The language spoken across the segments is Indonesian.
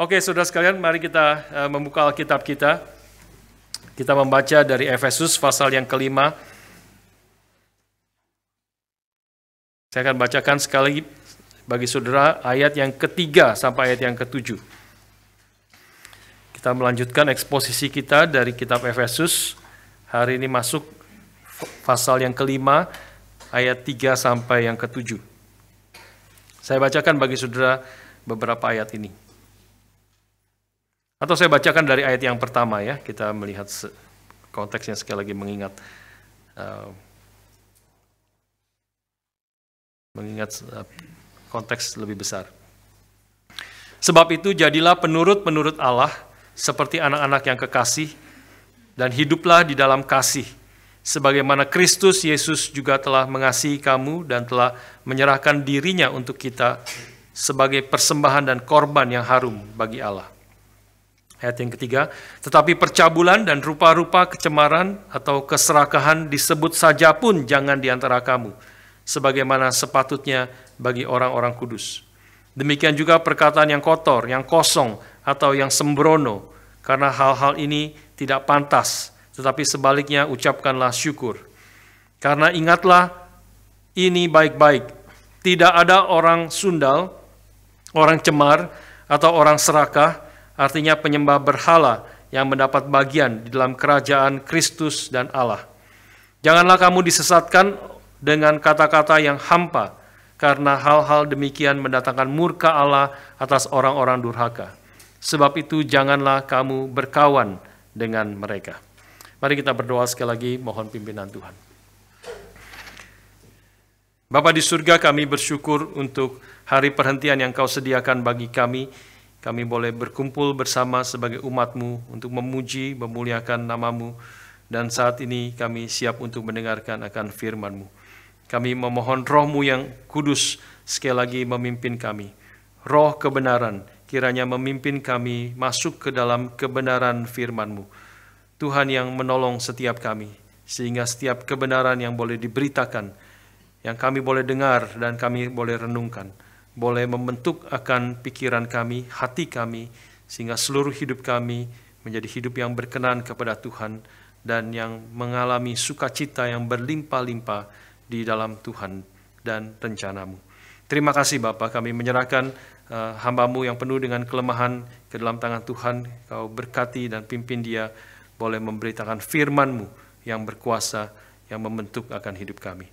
Oke, saudara sekalian, mari kita membuka Alkitab kita. Kita membaca dari Efesus pasal yang kelima. Saya akan bacakan sekali bagi saudara ayat yang ketiga sampai ayat yang ketujuh. Kita melanjutkan eksposisi kita dari kitab Efesus. Hari ini masuk pasal yang kelima, ayat 3 sampai yang ketujuh. Saya bacakan bagi saudara beberapa ayat ini. Atau saya bacakan dari ayat yang pertama ya, kita melihat konteksnya sekali lagi mengingat konteks lebih besar. Sebab itu jadilah penurut-penurut Allah seperti anak-anak yang kekasih dan hiduplah di dalam kasih. Sebagaimana Kristus Yesus juga telah mengasihi kamu dan telah menyerahkan dirinya untuk kita sebagai persembahan dan korban yang harum bagi Allah. Ayat yang ketiga, tetapi percabulan dan rupa-rupa kecemaran atau keserakahan disebut saja pun jangan di antara kamu, sebagaimana sepatutnya bagi orang-orang kudus. Demikian juga perkataan yang kotor, yang kosong, atau yang sembrono, karena hal-hal ini tidak pantas, tetapi sebaliknya ucapkanlah syukur. Karena ingatlah ini baik-baik, tidak ada orang sundal, orang cemar, atau orang serakah, artinya penyembah berhala yang mendapat bagian di dalam kerajaan Kristus dan Allah. Janganlah kamu disesatkan dengan kata-kata yang hampa, karena hal-hal demikian mendatangkan murka Allah atas orang-orang durhaka. Sebab itu janganlah kamu berkawan dengan mereka. Mari kita berdoa sekali lagi, mohon pimpinan Tuhan. Bapa di surga, kami bersyukur untuk hari perhentian yang Kau sediakan bagi kami. Kami boleh berkumpul bersama sebagai umat-Mu untuk memuji, memuliakan nama-Mu. Dan saat ini kami siap untuk mendengarkan akan firman-Mu. Kami memohon Roh-Mu yang kudus sekali lagi memimpin kami. Roh kebenaran kiranya memimpin kami masuk ke dalam kebenaran firman-Mu. Tuhan yang menolong setiap kami, sehingga setiap kebenaran yang boleh diberitakan, yang kami boleh dengar dan kami boleh renungkan, boleh membentuk akan pikiran kami, hati kami, sehingga seluruh hidup kami menjadi hidup yang berkenan kepada Tuhan dan yang mengalami sukacita yang berlimpah-limpah di dalam Tuhan dan rencana-Mu. Terima kasih Bapa, kami menyerahkan hamba-Mu yang penuh dengan kelemahan ke dalam tangan Tuhan. Kau berkati dan pimpin dia, boleh memberitakan firman-Mu yang berkuasa, yang membentuk akan hidup kami.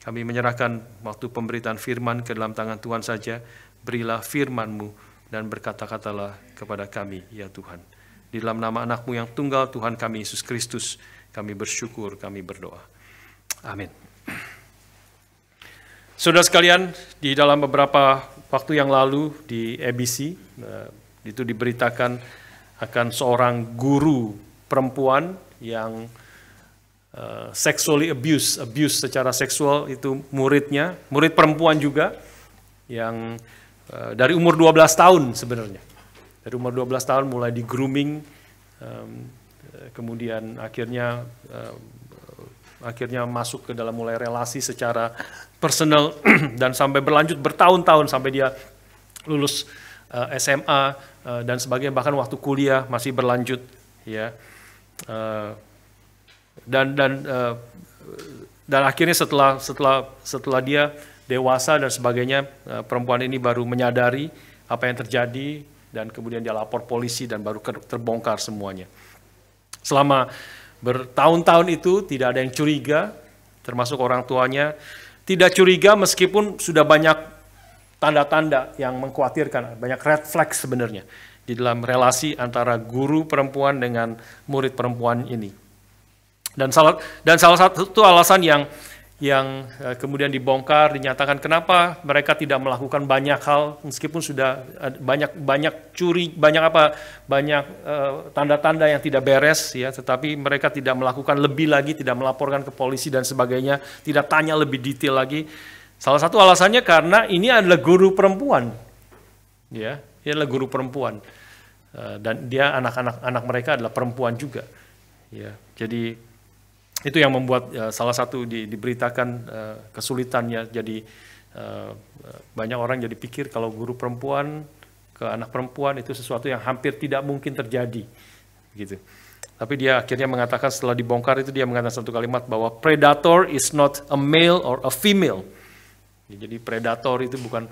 Kami menyerahkan waktu pemberitaan firman ke dalam tangan Tuhan saja. Berilah firman-Mu dan berkata-katalah kepada kami, ya Tuhan. Di dalam nama anak-Mu yang tunggal, Tuhan kami Yesus Kristus, kami bersyukur, kami berdoa. Amin. Saudara sekalian, di dalam beberapa waktu yang lalu di ABC, itu diberitakan akan seorang guru perempuan yang sexually abuse secara seksual itu muridnya, murid perempuan juga yang dari umur 12 tahun sebenarnya. Dari umur 12 tahun mulai di grooming, kemudian akhirnya masuk ke dalam mulai relasi secara personal dan sampai berlanjut bertahun-tahun sampai dia lulus SMA dan sebagainya, bahkan waktu kuliah masih berlanjut ya. Dan akhirnya setelah dia dewasa dan sebagainya, perempuan ini baru menyadari apa yang terjadi dan kemudian dia lapor polisi dan baru terbongkar semuanya. Selama bertahun-tahun itu tidak ada yang curiga, termasuk orang tuanya tidak curiga meskipun sudah banyak tanda-tanda yang mengkhawatirkan, banyak red flag sebenarnya di dalam relasi antara guru perempuan dengan murid perempuan ini. Dan salah satu alasan yang kemudian dibongkar, dinyatakan kenapa mereka tidak melakukan banyak hal meskipun sudah banyak tanda-tanda yang tidak beres ya, tetapi mereka tidak melakukan lebih lagi, tidak melaporkan ke polisi dan sebagainya, tidak tanya lebih detail lagi. Salah satu alasannya karena ini adalah guru perempuan. Ya, dia adalah guru perempuan. Dan dia anak mereka adalah perempuan juga. Ya, jadi itu yang membuat salah satu diberitakan kesulitannya. Jadi banyak orang jadi pikir kalau guru perempuan ke anak perempuan itu sesuatu yang hampir tidak mungkin terjadi, gitu. Tapi dia akhirnya mengatakan setelah dibongkar itu dia mengatakan satu kalimat bahwa predator is not a male or a female. Jadi predator itu bukan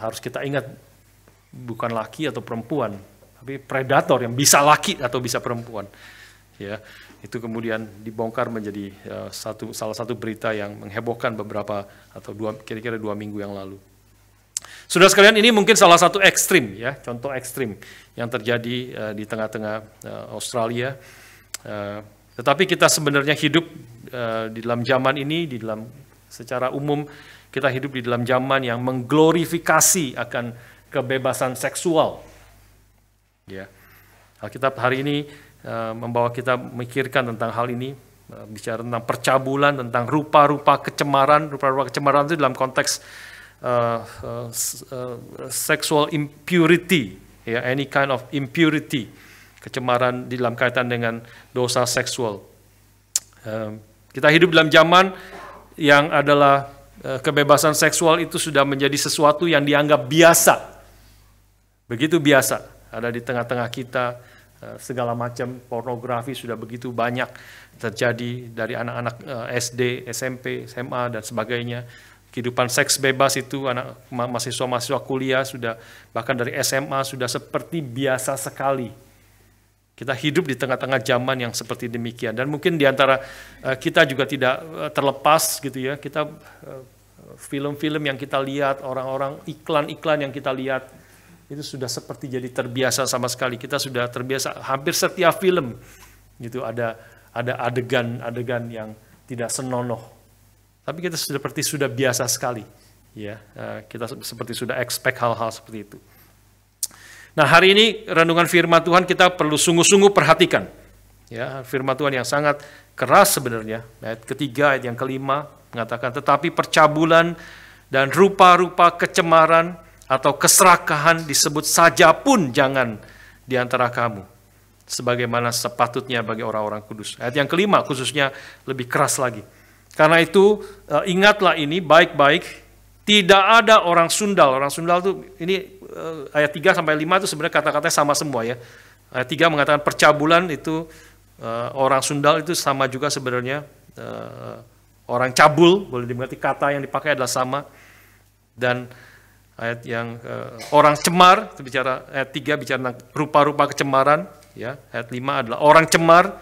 harus kita ingat bukan laki atau perempuan, tapi predator yang bisa laki atau bisa perempuan. Ya, itu kemudian dibongkar menjadi salah satu berita yang menghebohkan beberapa atau kira-kira 2 minggu yang lalu. Saudara sekalian, ini mungkin salah satu ekstrim, ya, contoh ekstrim yang terjadi di tengah-tengah Australia. Tetapi kita sebenarnya hidup di dalam zaman ini, secara umum kita hidup di dalam zaman yang mengglorifikasi akan kebebasan seksual. Ya, Alkitab hari ini membawa kita memikirkan tentang hal ini, bicara tentang percabulan, tentang rupa-rupa kecemaran. Rupa-rupa kecemaran itu dalam konteks sexual impurity, ya, any kind of impurity, kecemaran di dalam kaitan dengan dosa seksual. Kita hidup dalam zaman yang adalah kebebasan seksual itu sudah menjadi sesuatu yang dianggap biasa, begitu biasa, ada di tengah-tengah kita. Segala macam pornografi sudah begitu banyak terjadi dari anak-anak SD, SMP, SMA, dan sebagainya. Kehidupan seks bebas itu anak mahasiswa-mahasiswa kuliah sudah, bahkan dari SMA sudah seperti biasa sekali. Kita hidup di tengah-tengah zaman yang seperti demikian. Dan mungkin di antara kita juga tidak terlepas gitu ya. Kita film-film yang kita lihat, orang-orang iklan-iklan yang kita lihat, itu sudah seperti jadi terbiasa sama sekali. Kita sudah terbiasa, hampir setiap film gitu ada adegan-adegan yang tidak senonoh. Tapi kita seperti sudah biasa sekali, ya. Kita seperti sudah expect hal-hal seperti itu. Nah, hari ini renungan firman Tuhan kita perlu sungguh-sungguh perhatikan. Ya, firman Tuhan yang sangat keras sebenarnya. Ayat ketiga, ayat yang kelima mengatakan, tetapi percabulan dan rupa-rupa kecemaran atau keserakahan disebut saja pun jangan di antara kamu, sebagaimana sepatutnya bagi orang-orang kudus. Ayat yang kelima khususnya lebih keras lagi. Karena itu ingatlah ini baik-baik, tidak ada orang sundal. Orang sundal itu ini ayat 3 sampai 5 itu sebenarnya kata-katanya sama semua ya. Ayat 3 mengatakan percabulan itu orang sundal itu sama juga sebenarnya orang cabul, boleh dimengerti kata yang dipakai adalah sama. Dan ayat yang orang cemar itu bicara, ayat 3 bicara tentang rupa-rupa kecemaran, ya. Ayat 5 adalah orang cemar,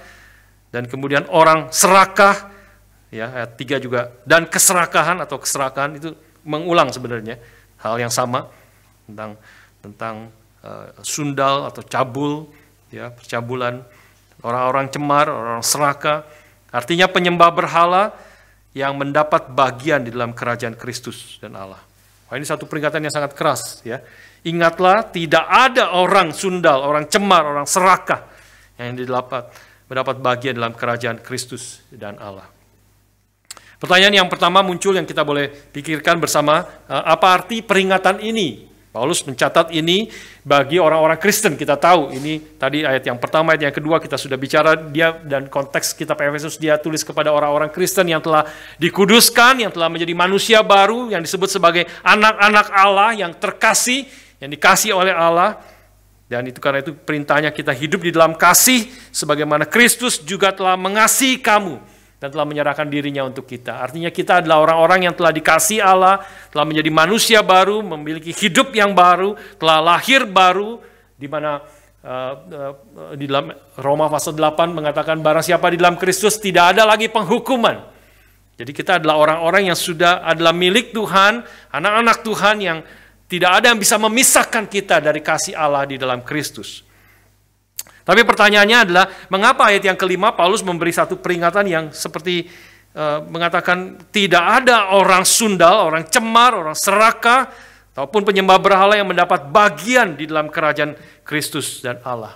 dan kemudian orang serakah. Ya, ayat 3 juga, dan keserakahan atau keserakahan itu mengulang sebenarnya hal yang sama tentang sundal atau cabul, ya, percabulan, orang-orang cemar, orang serakah, artinya penyembah berhala yang mendapat bagian di dalam kerajaan Kristus dan Allah. Wah, ini satu peringatan yang sangat keras, ya. Ingatlah, tidak ada orang sundal, orang cemar, orang serakah yang mendapat bagian dalam kerajaan Kristus dan Allah. Pertanyaan yang pertama muncul yang kita boleh pikirkan bersama, apa arti peringatan ini? Paulus mencatat ini bagi orang-orang Kristen. Kita tahu ini tadi ayat yang pertama, ayat yang kedua kita sudah bicara dia, dan konteks kitab Efesus dia tulis kepada orang-orang Kristen yang telah dikuduskan, yang telah menjadi manusia baru, yang disebut sebagai anak-anak Allah yang terkasih, yang dikasih oleh Allah. Dan itu karena itu perintahnya kita hidup di dalam kasih sebagaimana Kristus juga telah mengasihi kamu dan telah menyerahkan dirinya untuk kita. Artinya kita adalah orang-orang yang telah dikasihi Allah, telah menjadi manusia baru, memiliki hidup yang baru, telah lahir baru, di mana di dalam Roma pasal 8 mengatakan barang siapa di dalam Kristus tidak ada lagi penghukuman. Jadi kita adalah orang-orang yang sudah adalah milik Tuhan, anak-anak Tuhan yang tidak ada yang bisa memisahkan kita dari kasih Allah di dalam Kristus. Tapi pertanyaannya adalah, mengapa ayat yang kelima Paulus memberi satu peringatan yang seperti mengatakan tidak ada orang sundal, orang cemar, orang serakah, ataupun penyembah berhala yang mendapat bagian di dalam kerajaan Kristus dan Allah.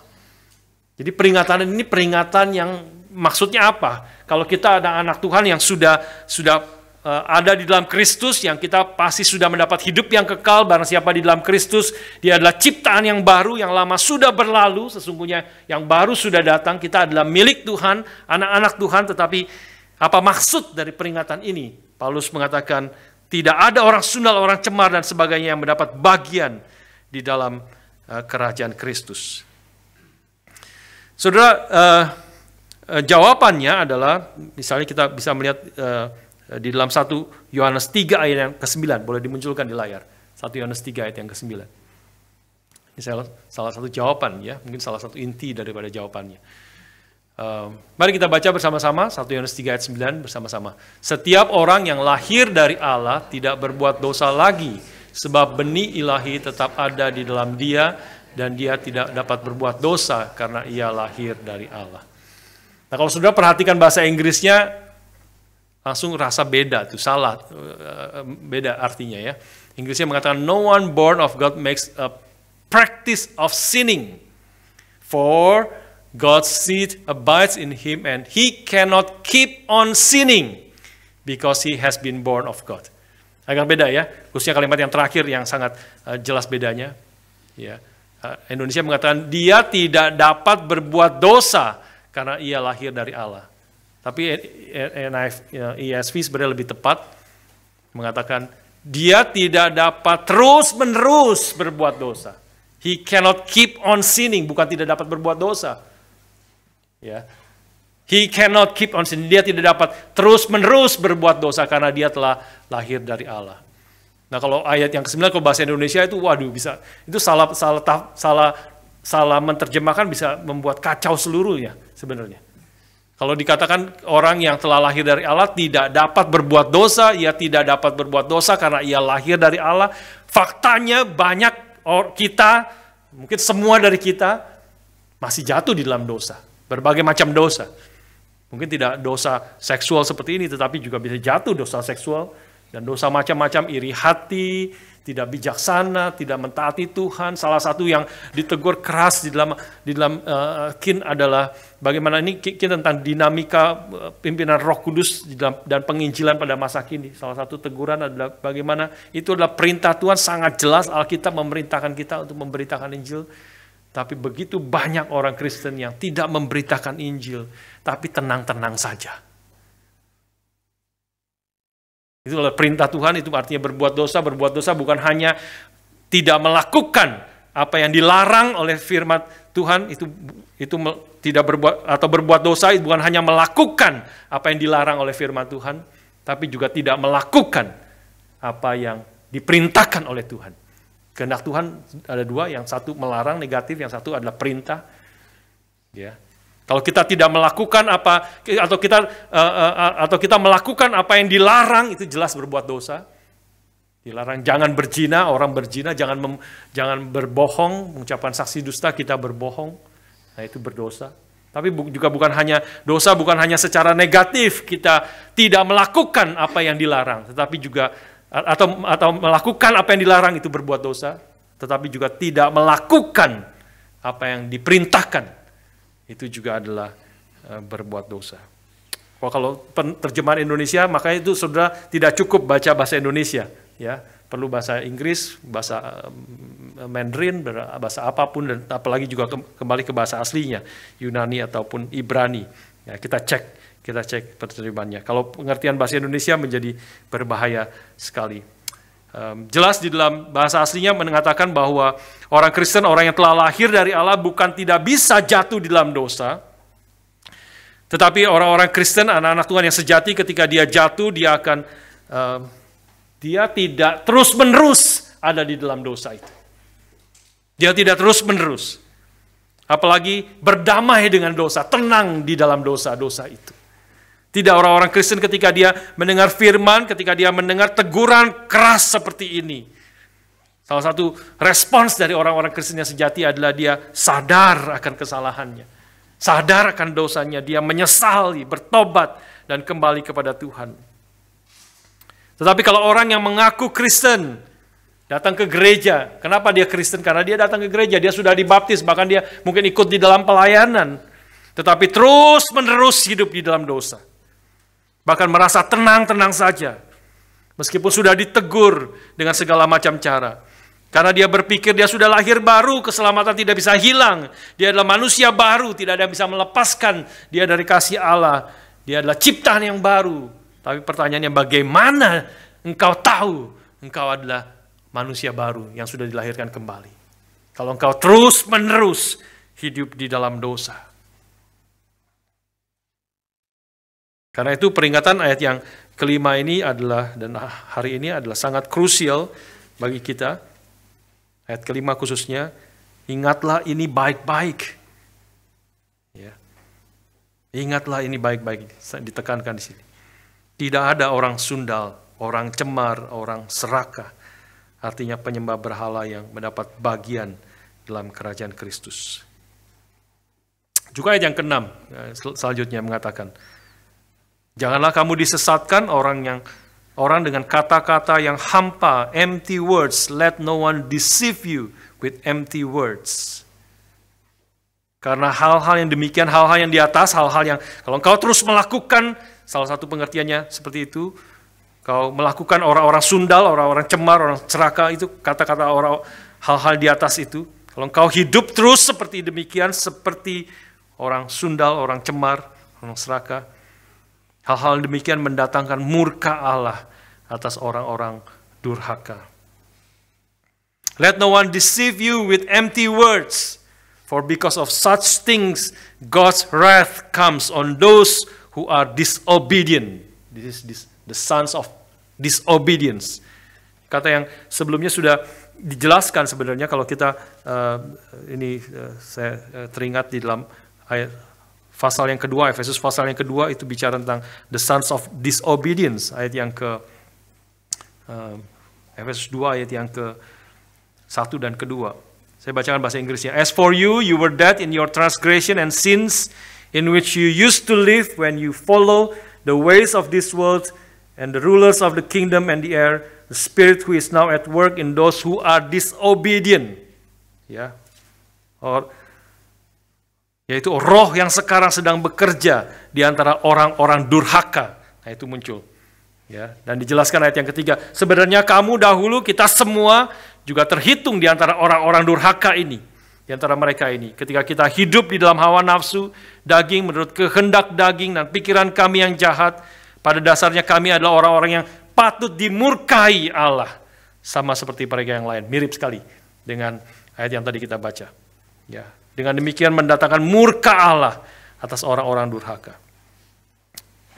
Jadi peringatan ini peringatan yang maksudnya apa? Kalau kita ada anak Tuhan yang sudah ada di dalam Kristus, yang kita pasti sudah mendapat hidup yang kekal. Barang siapa di dalam Kristus, dia adalah ciptaan yang baru, yang lama sudah berlalu, sesungguhnya yang baru sudah datang. Kita adalah milik Tuhan, anak-anak Tuhan. Tetapi apa maksud dari peringatan ini? Paulus mengatakan tidak ada orang sundal, orang cemar dan sebagainya yang mendapat bagian di dalam kerajaan Kristus. Saudara, jawabannya adalah, misalnya kita bisa melihat di dalam 1 Yohanes 3 ayat yang ke-9, boleh dimunculkan di layar. 1 Yohanes 3 ayat yang ke-9. Ini salah satu jawaban ya, mungkin salah satu inti daripada jawabannya. Mari kita baca bersama-sama 1 Yohanes 3 ayat 9 bersama-sama. Setiap orang yang lahir dari Allah tidak berbuat dosa lagi, sebab benih ilahi tetap ada di dalam dia, dan dia tidak dapat berbuat dosa karena ia lahir dari Allah. Nah, kalau saudara perhatikan bahasa Inggrisnya, langsung rasa beda tuh, salah, beda artinya ya. Inggrisnya mengatakan, no one born of God makes a practice of sinning, for God's seed abides in him and he cannot keep on sinning because he has been born of God. Agak beda ya, khususnya kalimat yang terakhir yang sangat jelas bedanya. Ya, Indonesia mengatakan dia tidak dapat berbuat dosa karena ia lahir dari Allah. Tapi ESV sebenarnya lebih tepat mengatakan dia tidak dapat terus-menerus berbuat dosa. He cannot keep on sinning, bukan tidak dapat berbuat dosa. Ya. He cannot keep on sinning, dia tidak dapat terus-menerus berbuat dosa karena dia telah lahir dari Allah. Nah, kalau ayat yang ke-9 kalau bahasa Indonesia itu waduh bisa itu salah menerjemahkan bisa membuat kacau seluruhnya sebenarnya. Kalau dikatakan orang yang telah lahir dari Allah tidak dapat berbuat dosa, ia tidak dapat berbuat dosa karena ia lahir dari Allah. Faktanya banyak kita, mungkin semua dari kita masih jatuh di dalam dosa, berbagai macam dosa. Mungkin tidak dosa seksual seperti ini, tetapi juga bisa jatuh dosa seksual dan dosa macam-macam, iri hati, tidak bijaksana, tidak mentaati Tuhan. Salah satu yang ditegur keras di dalam Kin adalah bagaimana ini Kin tentang dinamika pimpinan Roh Kudus dan penginjilan pada masa kini. Salah satu teguran adalah bagaimana itu adalah perintah Tuhan, sangat jelas Alkitab memerintahkan kita untuk memberitakan Injil. Tapi begitu banyak orang Kristen yang tidak memberitakan Injil, tapi tenang-tenang saja. Itu adalah perintah Tuhan, itu artinya berbuat dosa. Berbuat dosa bukan hanya tidak melakukan apa yang dilarang oleh firman Tuhan, itu tidak berbuat atau berbuat dosa itu bukan hanya melakukan apa yang dilarang oleh firman Tuhan, tapi juga tidak melakukan apa yang diperintahkan oleh Tuhan. Kehendak Tuhan ada dua, yang satu melarang negatif, yang satu adalah perintah. Ya. Kalau kita tidak melakukan apa atau kita melakukan apa yang dilarang, itu jelas berbuat dosa. Dilarang jangan berzina, orang berzina, jangan berbohong, mengucapkan saksi dusta, kita berbohong. Nah, itu berdosa. Tapi juga bukan hanya dosa, bukan hanya secara negatif kita tidak melakukan apa yang dilarang, tetapi juga atau melakukan apa yang dilarang itu berbuat dosa, tetapi juga tidak melakukan apa yang diperintahkan. Itu juga adalah berbuat dosa. Kalau terjemahan Indonesia, makanya itu saudara tidak cukup baca bahasa Indonesia, ya, perlu bahasa Inggris, bahasa Mandarin, bahasa apapun, dan apalagi juga kembali ke bahasa aslinya, Yunani ataupun Ibrani. Ya, kita cek penerjemahannya. Kalau pengertian bahasa Indonesia menjadi berbahaya sekali. Jelas di dalam bahasa aslinya mengatakan bahwa orang Kristen, orang yang telah lahir dari Allah bukan tidak bisa jatuh di dalam dosa, tetapi orang-orang Kristen, anak-anak Tuhan yang sejati, ketika dia jatuh, dia tidak terus-menerus ada di dalam dosa itu. Dia tidak terus-menerus. Apalagi berdamai dengan dosa, tenang di dalam dosa-dosa itu. Tidak orang-orang Kristen ketika dia mendengar firman, ketika dia mendengar teguran keras seperti ini. Salah satu respons dari orang-orang Kristen yang sejati adalah dia sadar akan kesalahannya. Sadar akan dosanya, dia menyesali, bertobat, dan kembali kepada Tuhan. Tetapi kalau orang yang mengaku Kristen, datang ke gereja, kenapa dia Kristen? Karena dia datang ke gereja, dia sudah dibaptis, bahkan dia mungkin ikut di dalam pelayanan. Tetapi terus-menerus hidup di dalam dosa. Bahkan merasa tenang-tenang saja, meskipun sudah ditegur dengan segala macam cara. Karena dia berpikir dia sudah lahir baru, keselamatan tidak bisa hilang. Dia adalah manusia baru, tidak ada yang bisa melepaskan dia dari kasih Allah. Dia adalah ciptaan yang baru. Tapi pertanyaannya, bagaimana engkau tahu engkau adalah manusia baru yang sudah dilahirkan kembali? Kalau engkau terus-menerus hidup di dalam dosa. Karena itu peringatan ayat yang kelima ini adalah, dan hari ini adalah sangat krusial bagi kita. Ayat kelima khususnya, ingatlah ini baik-baik. Ya. Ingatlah ini baik-baik, ditekankan di sini. Tidak ada orang sundal, orang cemar, orang serakah. Artinya penyembah berhala yang mendapat bagian dalam kerajaan Kristus. Juga ayat yang ke-6 selanjutnya mengatakan, janganlah kamu disesatkan orang dengan kata-kata yang hampa, empty words. Let no one deceive you with empty words. Karena hal-hal yang demikian, hal-hal yang di atas, hal-hal yang kalau engkau terus melakukan, salah satu pengertiannya seperti itu, kau melakukan orang-orang sundal, orang-orang cemar, orang serakah, itu kata-kata orang, hal-hal di atas itu. Kalau engkau hidup terus seperti demikian, seperti orang sundal, orang cemar, orang serakah, hal-hal demikian mendatangkan murka Allah atas orang-orang durhaka. Let no one deceive you with empty words, for because of such things God's wrath comes on those who are disobedient. This is the sons of disobedience. Kata yang sebelumnya sudah dijelaskan sebenarnya kalau kita saya teringat di dalam ayat pasal yang kedua, Efesus pasal yang kedua itu bicara tentang the sons of disobedience, ayat yang ke Efesus 2 ayat yang ke-1 dan kedua. Saya bacakan bahasa Inggrisnya. As for you, you were dead in your transgression and sins in which you used to live when you follow the ways of this world and the rulers of the kingdom and the air, the spirit who is now at work in those who are disobedient. Ya. Yaitu roh yang sekarang sedang bekerja di antara orang-orang durhaka. Nah, itu muncul. Ya, dan dijelaskan ayat yang ketiga, sebenarnya kamu dahulu, kita semua juga terhitung di antara orang-orang durhaka ini, di antara mereka ini. Ketika kita hidup di dalam hawa nafsu, daging menurut kehendak daging dan pikiran kami yang jahat, pada dasarnya kami adalah orang-orang yang patut dimurkai Allah. Sama seperti mereka yang lain. Mirip sekali dengan ayat yang tadi kita baca. Ya, dengan demikian mendatangkan murka Allah atas orang-orang durhaka.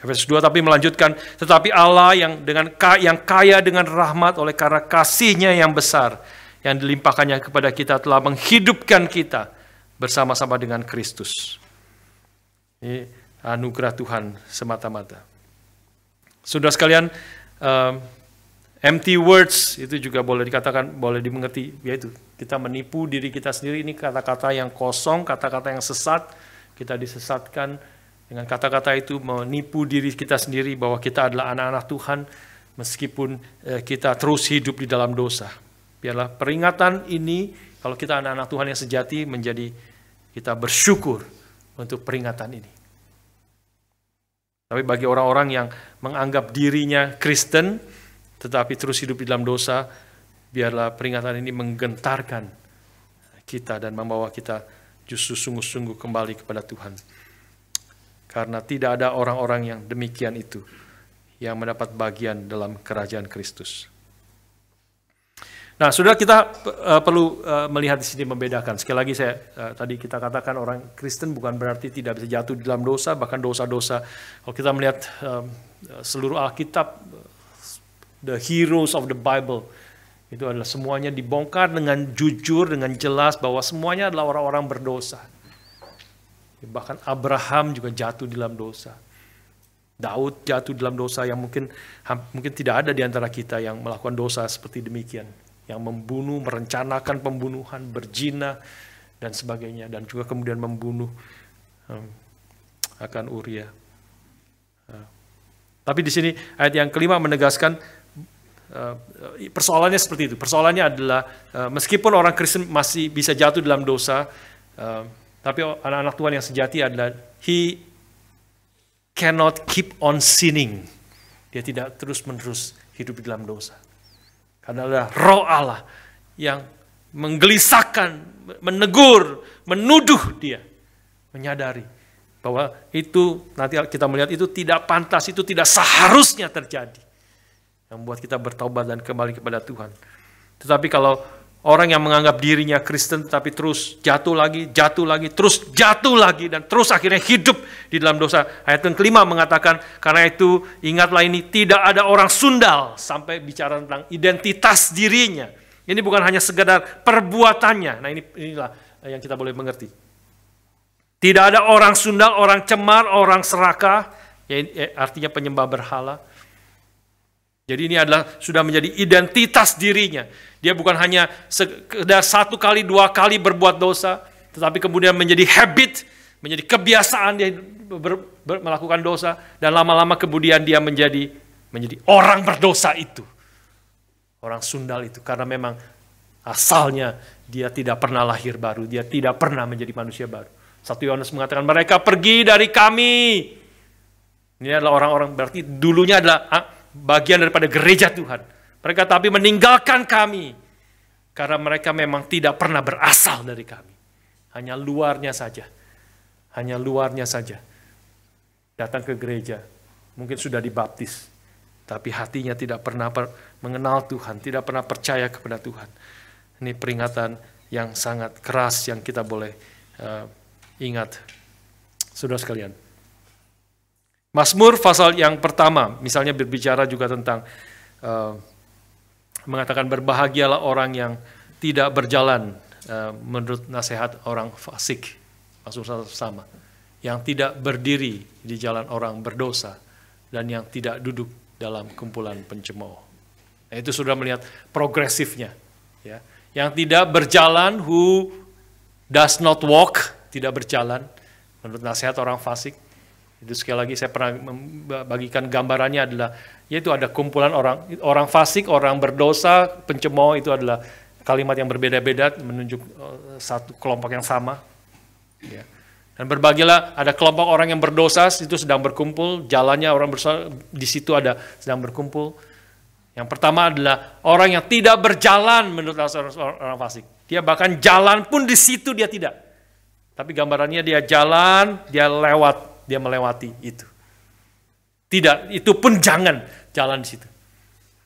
Efesus 2 tapi melanjutkan, tetapi Allah yang kaya dengan rahmat oleh karena kasih-Nya yang besar, yang dilimpahkannya kepada kita telah menghidupkan kita bersama-sama dengan Kristus. Ini anugerah Tuhan semata-mata. Saudara sekalian, empty words itu juga boleh dikatakan, boleh dimengerti, yaitu kita menipu diri kita sendiri. Ini kata-kata yang kosong, kata-kata yang sesat. Kita disesatkan dengan kata-kata itu, menipu diri kita sendiri bahwa kita adalah anak-anak Tuhan, meskipun kita terus hidup di dalam dosa. Biarlah peringatan ini, kalau kita anak-anak Tuhan yang sejati, menjadi kita bersyukur untuk peringatan ini. Tapi bagi orang-orang yang menganggap dirinya Kristen, tetapi terus hidup di dalam dosa, biarlah peringatan ini menggentarkan kita dan membawa kita justru sungguh-sungguh kembali kepada Tuhan. Karena tidak ada orang-orang yang demikian itu yang mendapat bagian dalam kerajaan Kristus. Nah, saudara, kita perlu melihat di sini membedakan. Sekali lagi tadi kita katakan orang Kristen bukan berarti tidak bisa jatuh di dalam dosa, bahkan dosa-dosa. Kalau kita melihat seluruh Alkitab, the heroes of the Bible, itu adalah semuanya dibongkar dengan jujur, dengan jelas bahwa semuanya adalah orang-orang berdosa. Bahkan Abraham juga jatuh di dalam dosa. Daud jatuh dalam dosa yang mungkin tidak ada di antara kita yang melakukan dosa seperti demikian. Yang membunuh, merencanakan pembunuhan, berzina, dan sebagainya. Dan juga kemudian membunuh akan Uria. Tapi di sini ayat yang kelima menegaskan persoalannya seperti itu. Persoalannya adalah meskipun orang Kristen masih bisa jatuh dalam dosa, tapi anak-anak Tuhan yang sejati adalah he cannot keep on sinning. Dia tidak terus-menerus hidup di dalam dosa. Karena adalah roh Allah yang menggelisahkan, menegur, menuduh dia. Menyadari bahwa itu, nanti kita melihat itu tidak pantas, itu tidak seharusnya terjadi. Yang membuat kita bertobat dan kembali kepada Tuhan. Tetapi kalau Orang yang menganggap dirinya Kristen tapi terus jatuh lagi, terus jatuh lagi, dan terus akhirnya hidup di dalam dosa. Ayat yang kelima mengatakan, karena itu ingatlah ini, tidak ada orang sundal, sampai bicara tentang identitas dirinya. Ini bukan hanya sekedar perbuatannya. Nah inilah yang kita boleh mengerti. Tidak ada orang sundal, orang cemar, orang serakah, artinya penyembah berhala. Jadi ini adalah sudah menjadi identitas dirinya. Dia bukan hanya sekedar 1 kali, 2 kali berbuat dosa, tetapi kemudian menjadi habit, menjadi kebiasaan dia melakukan dosa, dan lama-lama kemudian dia menjadi orang berdosa itu. Orang sundal itu, karena memang asalnya dia tidak pernah lahir baru, dia tidak pernah menjadi manusia baru. 1 Yohanes mengatakan, mereka pergi dari kami. Ini adalah orang-orang, berarti dulunya adalah bagian daripada gereja Tuhan. Mereka tapi meninggalkan kami, karena mereka memang tidak pernah berasal dari kami. Hanya luarnya saja. Hanya luarnya saja. Datang ke gereja, mungkin sudah dibaptis, tapi hatinya tidak pernah mengenal Tuhan, tidak pernah percaya kepada Tuhan. Ini peringatan yang sangat keras yang kita boleh ingat. Saudara sekalian. Mazmur pasal yang pertama, misalnya berbicara juga tentang, mengatakan berbahagialah orang yang tidak berjalan menurut nasihat orang fasik. Mazmur sama. Yang tidak berdiri di jalan orang berdosa, dan yang tidak duduk dalam kumpulan pencemooh. Nah, itu sudah melihat progresifnya. Ya. Yang tidak berjalan, who does not walk, tidak berjalan, menurut nasihat orang fasik. Itu sekali lagi saya pernah membagikan gambarannya adalah, yaitu ada kumpulan orang fasik, orang berdosa, pencemooh, itu adalah kalimat yang berbeda-beda menunjuk satu kelompok yang sama. Ya. Dan berbagilah, ada kelompok orang yang berdosa, itu sedang berkumpul, jalannya orang berdosa, di situ ada sedang berkumpul. Yang pertama adalah orang yang tidak berjalan menurut orang fasik. Dia bahkan jalan pun di situ dia tidak. Tapi gambarannya dia jalan, dia melewati itu. Tidak, itu pun jangan jalan di situ.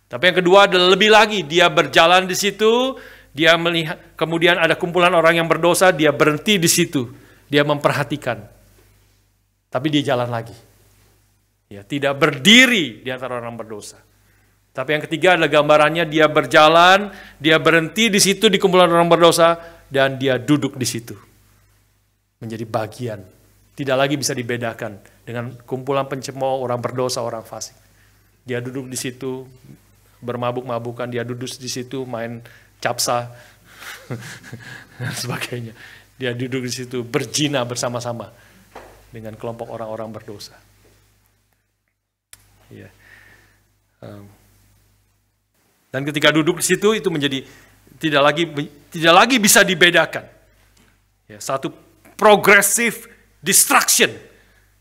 Tapi yang kedua adalah lebih lagi, dia berjalan di situ, dia melihat, kemudian ada kumpulan orang yang berdosa, dia berhenti di situ, dia memperhatikan. Tapi dia jalan lagi. Ya, tidak berdiri di antara orang berdosa. Tapi yang ketiga adalah gambarannya dia berjalan, dia berhenti di situ di kumpulan orang berdosa, dan dia duduk di situ. Menjadi bagian. Tidak lagi bisa dibedakan dengan kumpulan pencemooh, orang berdosa, orang fasik. Dia duduk di situ, bermabuk-mabukan, dia duduk di situ, main capsa, dan sebagainya. Dia duduk di situ, berzina bersama-sama dengan kelompok orang-orang berdosa. Ya. Dan ketika duduk di situ, itu menjadi tidak lagi bisa dibedakan. Ya, satu progressive destruction,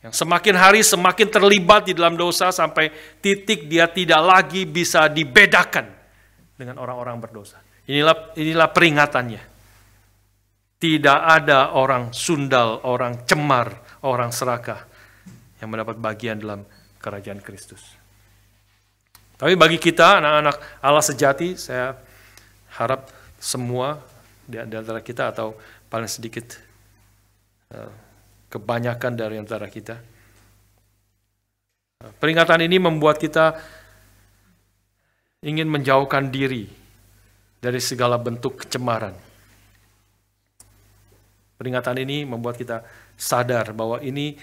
yang semakin hari semakin terlibat di dalam dosa sampai titik dia tidak lagi bisa dibedakan dengan orang-orang berdosa. Inilah peringatannya. Tidak ada orang sundal, orang cemar, orang serakah yang mendapat bagian dalam kerajaan Kristus. Tapi bagi kita, anak-anak Allah sejati, saya harap semua di antara kita, atau paling sedikit kebanyakan dari antara kita, peringatan ini membuat kita ingin menjauhkan diri dari segala bentuk kecemaran. Peringatan ini membuat kita sadar bahwa ini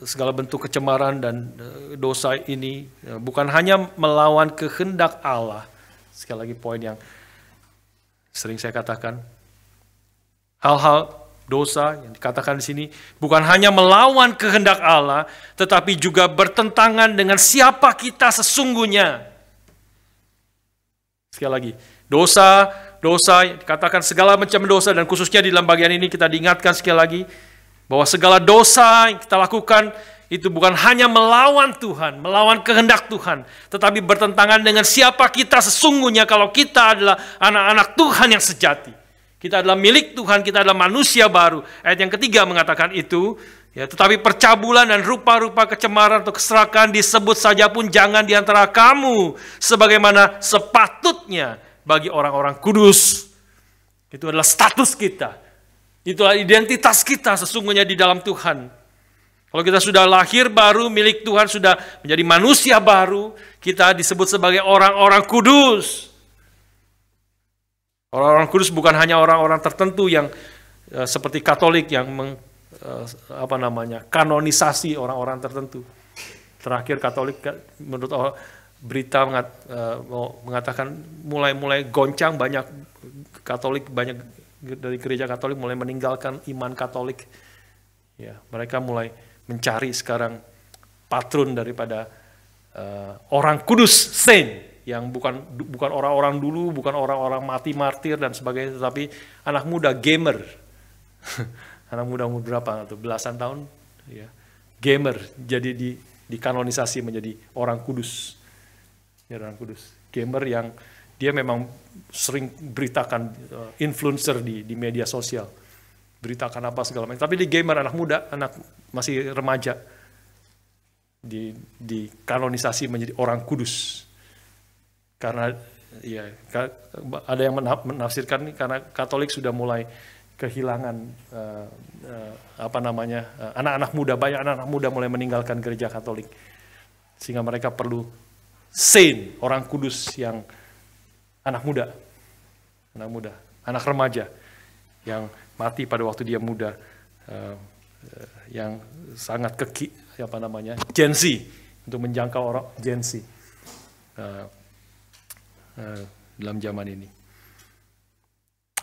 segala bentuk kecemaran dan dosa ini bukan hanya melawan kehendak Allah. Sekali lagi poin yang sering saya katakan, hal-hal dosa yang dikatakan di sini bukan hanya melawan kehendak Allah, tetapi juga bertentangan dengan siapa kita sesungguhnya. Sekali lagi, dosa dikatakan segala macam dosa, dan khususnya di dalam bagian ini kita diingatkan sekali lagi bahwa segala dosa yang kita lakukan itu bukan hanya melawan Tuhan, melawan kehendak Tuhan, tetapi bertentangan dengan siapa kita sesungguhnya kalau kita adalah anak-anak Tuhan yang sejati. Kita adalah milik Tuhan, kita adalah manusia baru. Ayat yang ketiga mengatakan itu, ya, tetapi percabulan dan rupa-rupa kecemaran atau keserakahan disebut saja pun jangan di antara kamu, sebagaimana sepatutnya bagi orang-orang kudus. Itu adalah status kita. Itulah identitas kita sesungguhnya di dalam Tuhan. Kalau kita sudah lahir baru milik Tuhan, sudah menjadi manusia baru, kita disebut sebagai orang-orang kudus. Orang-orang kudus bukan hanya orang-orang tertentu yang seperti Katolik yang kanonisasi orang-orang tertentu. Terakhir Katolik menurut berita mengatakan mulai goncang, banyak Katolik, banyak dari gereja Katolik mulai meninggalkan iman Katolik. Ya, mereka mulai mencari sekarang patron daripada orang kudus, saint, yang bukan orang-orang dulu, bukan orang-orang mati martir dan sebagainya, tetapi anak muda gamer. Anak muda umur berapa atau belasan tahun, ya, gamer, jadi dikanonisasi menjadi orang kudus. Ya, orang kudus. Gamer yang dia memang sering beritakan, influencer di media sosial, beritakan apa segala macam. Tapi di gamer, anak muda, anak masih remaja, dikanonisasi menjadi orang kudus. Karena ya ada yang menafsirkan karena Katolik sudah mulai kehilangan anak-anak muda, banyak anak-anak muda mulai meninggalkan gereja Katolik, sehingga mereka perlu saint, orang kudus yang anak muda, anak remaja yang mati pada waktu dia muda, yang sangat Gen Z, untuk menjangkau orang Gen Z dalam zaman ini.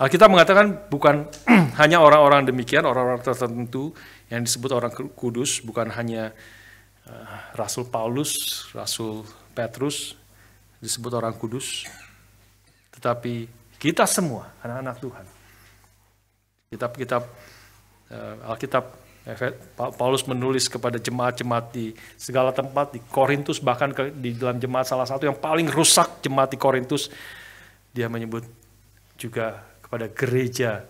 Alkitab mengatakan bukan hanya orang-orang demikian, orang-orang tertentu yang disebut orang kudus, bukan hanya Rasul Paulus, Rasul Petrus disebut orang kudus, tetapi kita semua anak-anak Tuhan. Alkitab, Paulus menulis kepada jemaat-jemaat di segala tempat, di Korintus, bahkan di dalam jemaat salah satu yang paling rusak, jemaat di Korintus, dia menyebut juga kepada gereja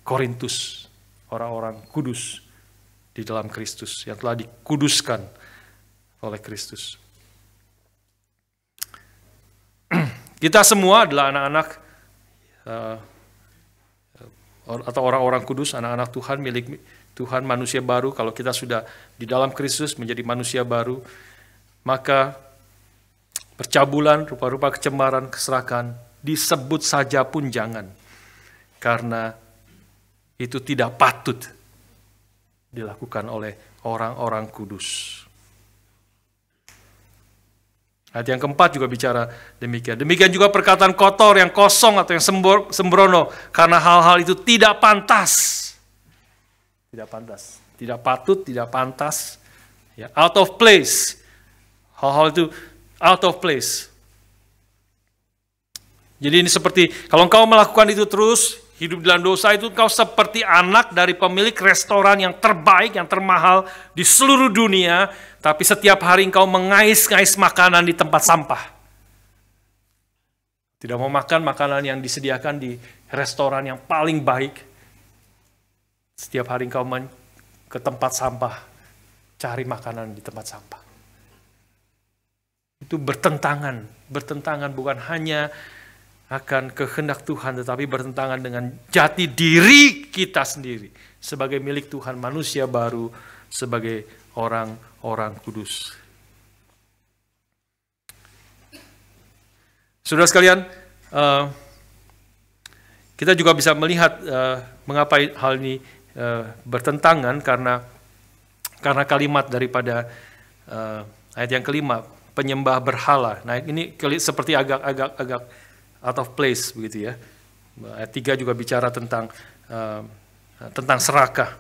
Korintus, orang-orang kudus di dalam Kristus, yang telah dikuduskan oleh Kristus. Kita semua adalah anak-anak atau orang-orang kudus, anak-anak Tuhan, milik Tuhan, manusia baru. Kalau kita sudah di dalam Kristus menjadi manusia baru, maka percabulan, rupa-rupa kecemaran, keserakahan, disebut saja pun jangan. Karena itu tidak patut dilakukan oleh orang-orang kudus. Ayat yang keempat juga bicara demikian. Demikian juga perkataan kotor yang kosong atau yang sembrono, karena hal-hal itu tidak pantas. Tidak pantas. Tidak patut, tidak pantas. Ya, out of place. Hal-hal itu out of place. Jadi ini seperti, kalau engkau melakukan itu terus, hidup dalam dosa itu, engkau seperti anak dari pemilik restoran yang terbaik, yang termahal di seluruh dunia, tapi setiap hari engkau mengais-ngais makanan di tempat sampah. Tidak mau makan makanan yang disediakan di restoran yang paling baik. Setiap hari engkau ke tempat sampah, cari makanan di tempat sampah. Itu bertentangan bukan hanya akan kehendak Tuhan, tetapi bertentangan dengan jati diri kita sendiri sebagai milik Tuhan, manusia baru, sebagai orang-orang kudus. Saudara sekalian, kita juga bisa melihat mengapa hal ini bertentangan, karena kalimat daripada ayat yang kelima, penyembah berhala. Nah, ini seperti agak out of place begitu ya. Ayat 3 juga bicara tentang serakah.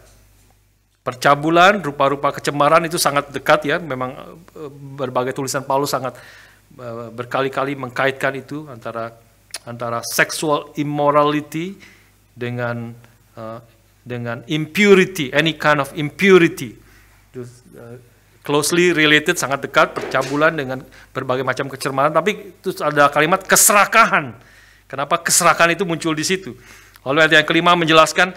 Percabulan, rupa-rupa kecemaran itu sangat dekat ya. Memang berbagai tulisan Paulus sangat berkali-kali mengkaitkan itu antara sexual immorality dengan impurity, any kind of impurity. Closely related, sangat dekat, percabulan dengan berbagai macam kecemaran, tapi itu ada kalimat keserakahan. Kenapa keserakahan itu muncul di situ? Lalu ayat yang kelima menjelaskan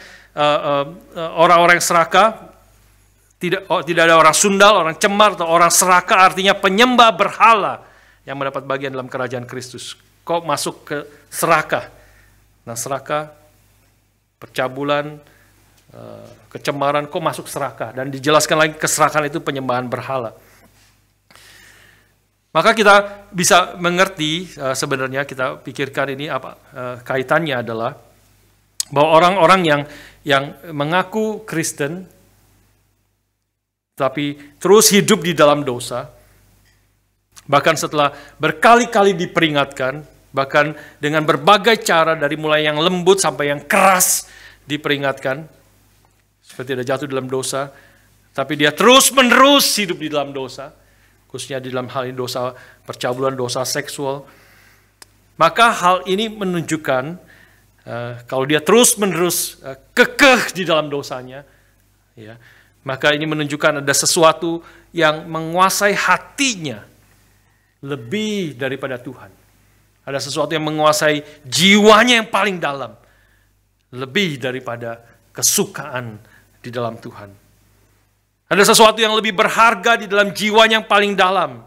orang-orang yang serakah, tidak ada orang sundal, orang cemar, atau orang serakah, artinya penyembah berhala yang mendapat bagian dalam kerajaan Kristus. kok masuk ke serakah. Nah, serakah, percabulan, kecemaran, kok masuk serakah. Dan dijelaskan lagi keserakahan itu penyembahan berhala. Maka kita bisa mengerti, sebenarnya kita pikirkan ini apa kaitannya adalah bahwa orang-orang yang mengaku Kristen tapi terus hidup di dalam dosa, bahkan setelah berkali-kali diperingatkan, bahkan dengan berbagai cara dari mulai yang lembut sampai yang keras diperingatkan, seperti tidak jatuh dalam dosa, tapi dia terus-menerus hidup di dalam dosa, khususnya di dalam hal ini dosa percabulan, dosa seksual. Maka hal ini menunjukkan kalau dia terus-menerus kekeh di dalam dosanya, ya, maka ini menunjukkan ada sesuatu yang menguasai hatinya lebih daripada Tuhan. Ada sesuatu yang menguasai jiwanya yang paling dalam, lebih daripada kesukaan di dalam Tuhan. Ada sesuatu yang lebih berharga di dalam jiwanya yang paling dalam,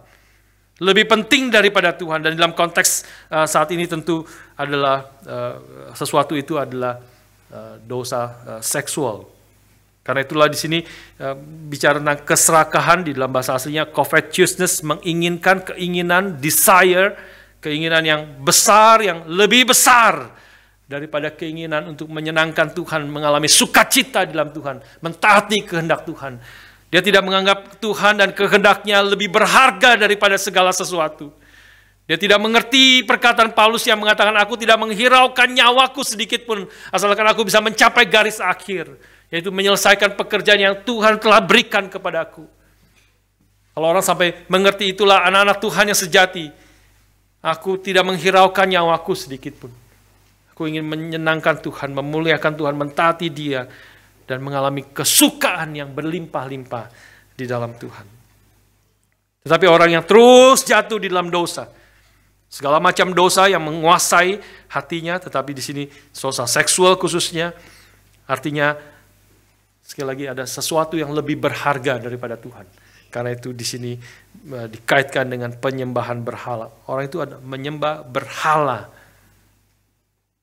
lebih penting daripada Tuhan. Dan dalam konteks saat ini tentu adalah sesuatu itu adalah dosa seksual. Karena itulah di sini bicara tentang keserakahan, di dalam bahasa aslinya covetousness, menginginkan, keinginan, desire, keinginan yang besar, yang lebih besar daripada keinginan untuk menyenangkan Tuhan, mengalami sukacita di dalam Tuhan, mentaati kehendak Tuhan. Dia tidak menganggap Tuhan dan kehendaknya lebih berharga daripada segala sesuatu. Dia tidak mengerti perkataan Paulus yang mengatakan, aku tidak menghiraukan nyawaku sedikit pun, asalkan aku bisa mencapai garis akhir, yaitu menyelesaikan pekerjaan yang Tuhan telah berikan kepadaku. Kalau orang sampai mengerti itulah anak-anak Tuhan yang sejati. Aku tidak menghiraukan nyawaku sedikit pun. Aku ingin menyenangkan Tuhan, memuliakan Tuhan, mentaati Dia, dan mengalami kesukaan yang berlimpah-limpah di dalam Tuhan. Tetapi orang yang terus jatuh di dalam dosa, segala macam dosa yang menguasai hatinya, tetapi di sini dosa seksual khususnya, artinya sekali lagi ada sesuatu yang lebih berharga daripada Tuhan. Karena itu di sini dikaitkan dengan penyembahan berhala. Orang itu ada menyembah berhala.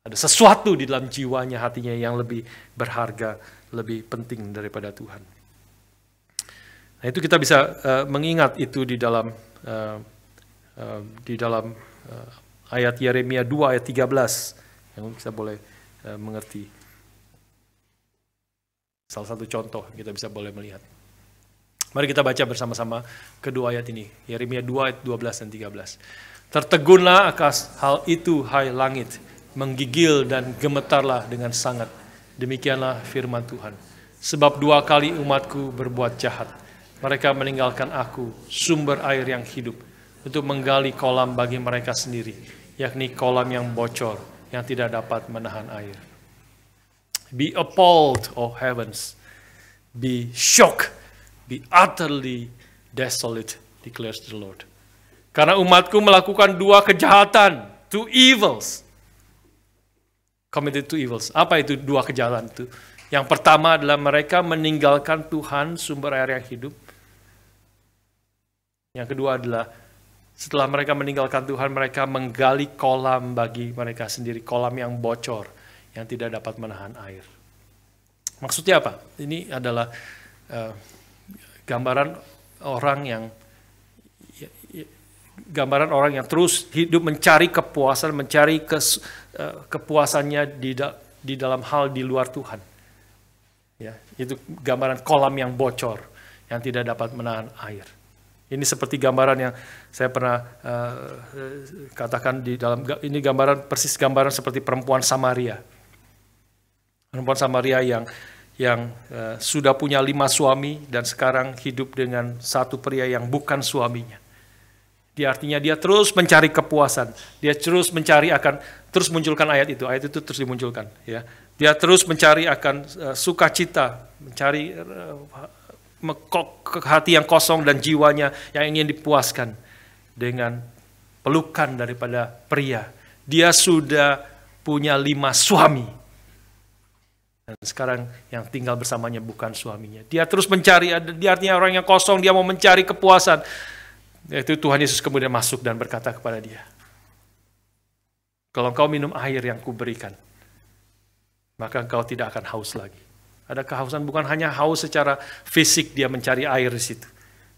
Ada sesuatu di dalam jiwanya, hatinya yang lebih berharga, lebih penting daripada Tuhan. Nah, itu kita bisa mengingat itu di dalam ayat Yeremia 2 ayat 13 yang kita boleh mengerti. Salah satu contoh kita bisa boleh melihat. Mari kita baca bersama-sama kedua ayat ini. Yeremia 2 ayat 12 dan 13. Tertegunlah akas hal itu, hai langit, menggigil dan gemetarlah dengan sangat. Demikianlah firman Tuhan. Sebab 2 kali umatku berbuat jahat. Mereka meninggalkan aku, sumber air yang hidup, untuk menggali kolam bagi mereka sendiri, yakni kolam yang bocor, yang tidak dapat menahan air. Be appalled, O heavens. Be shocked. Be utterly desolate, declares the Lord. Karena umatku melakukan 2 kejahatan, 2 evils. Committed 2 evils. Apa itu 2 kejahatan itu? Yang pertama adalah mereka meninggalkan Tuhan, sumber air yang hidup. Yang kedua adalah setelah mereka meninggalkan Tuhan, mereka menggali kolam bagi mereka sendiri, kolam yang bocor, yang tidak dapat menahan air. Maksudnya apa? Ini adalah gambaran orang yang terus hidup mencari kepuasan, mencari kepuasannya di dalam hal di luar Tuhan. Ya, itu gambaran kolam yang bocor, yang tidak dapat menahan air. Ini seperti gambaran yang saya pernah katakan di dalam, ini persis gambaran seperti perempuan Samaria. Perempuan Samaria yang sudah punya 5 suami dan sekarang hidup dengan satu pria yang bukan suaminya. Artinya dia terus mencari kepuasan, dia terus mencari terus munculkan ayat itu terus dimunculkan. Ya. Dia terus mencari akan sukacita, mencari hati yang kosong dan jiwanya yang ingin dipuaskan dengan pelukan daripada pria. Dia sudah punya 5 suami. Dan sekarang yang tinggal bersamanya bukan suaminya. Dia terus mencari, dia artinya orang yang kosong, dia mau mencari kepuasan. Yaitu Tuhan Yesus kemudian masuk dan berkata kepada dia, Kalau engkau minum air yang kuberikan, maka engkau tidak akan haus lagi. Ada kehausan bukan hanya haus secara fisik dia mencari air di situ,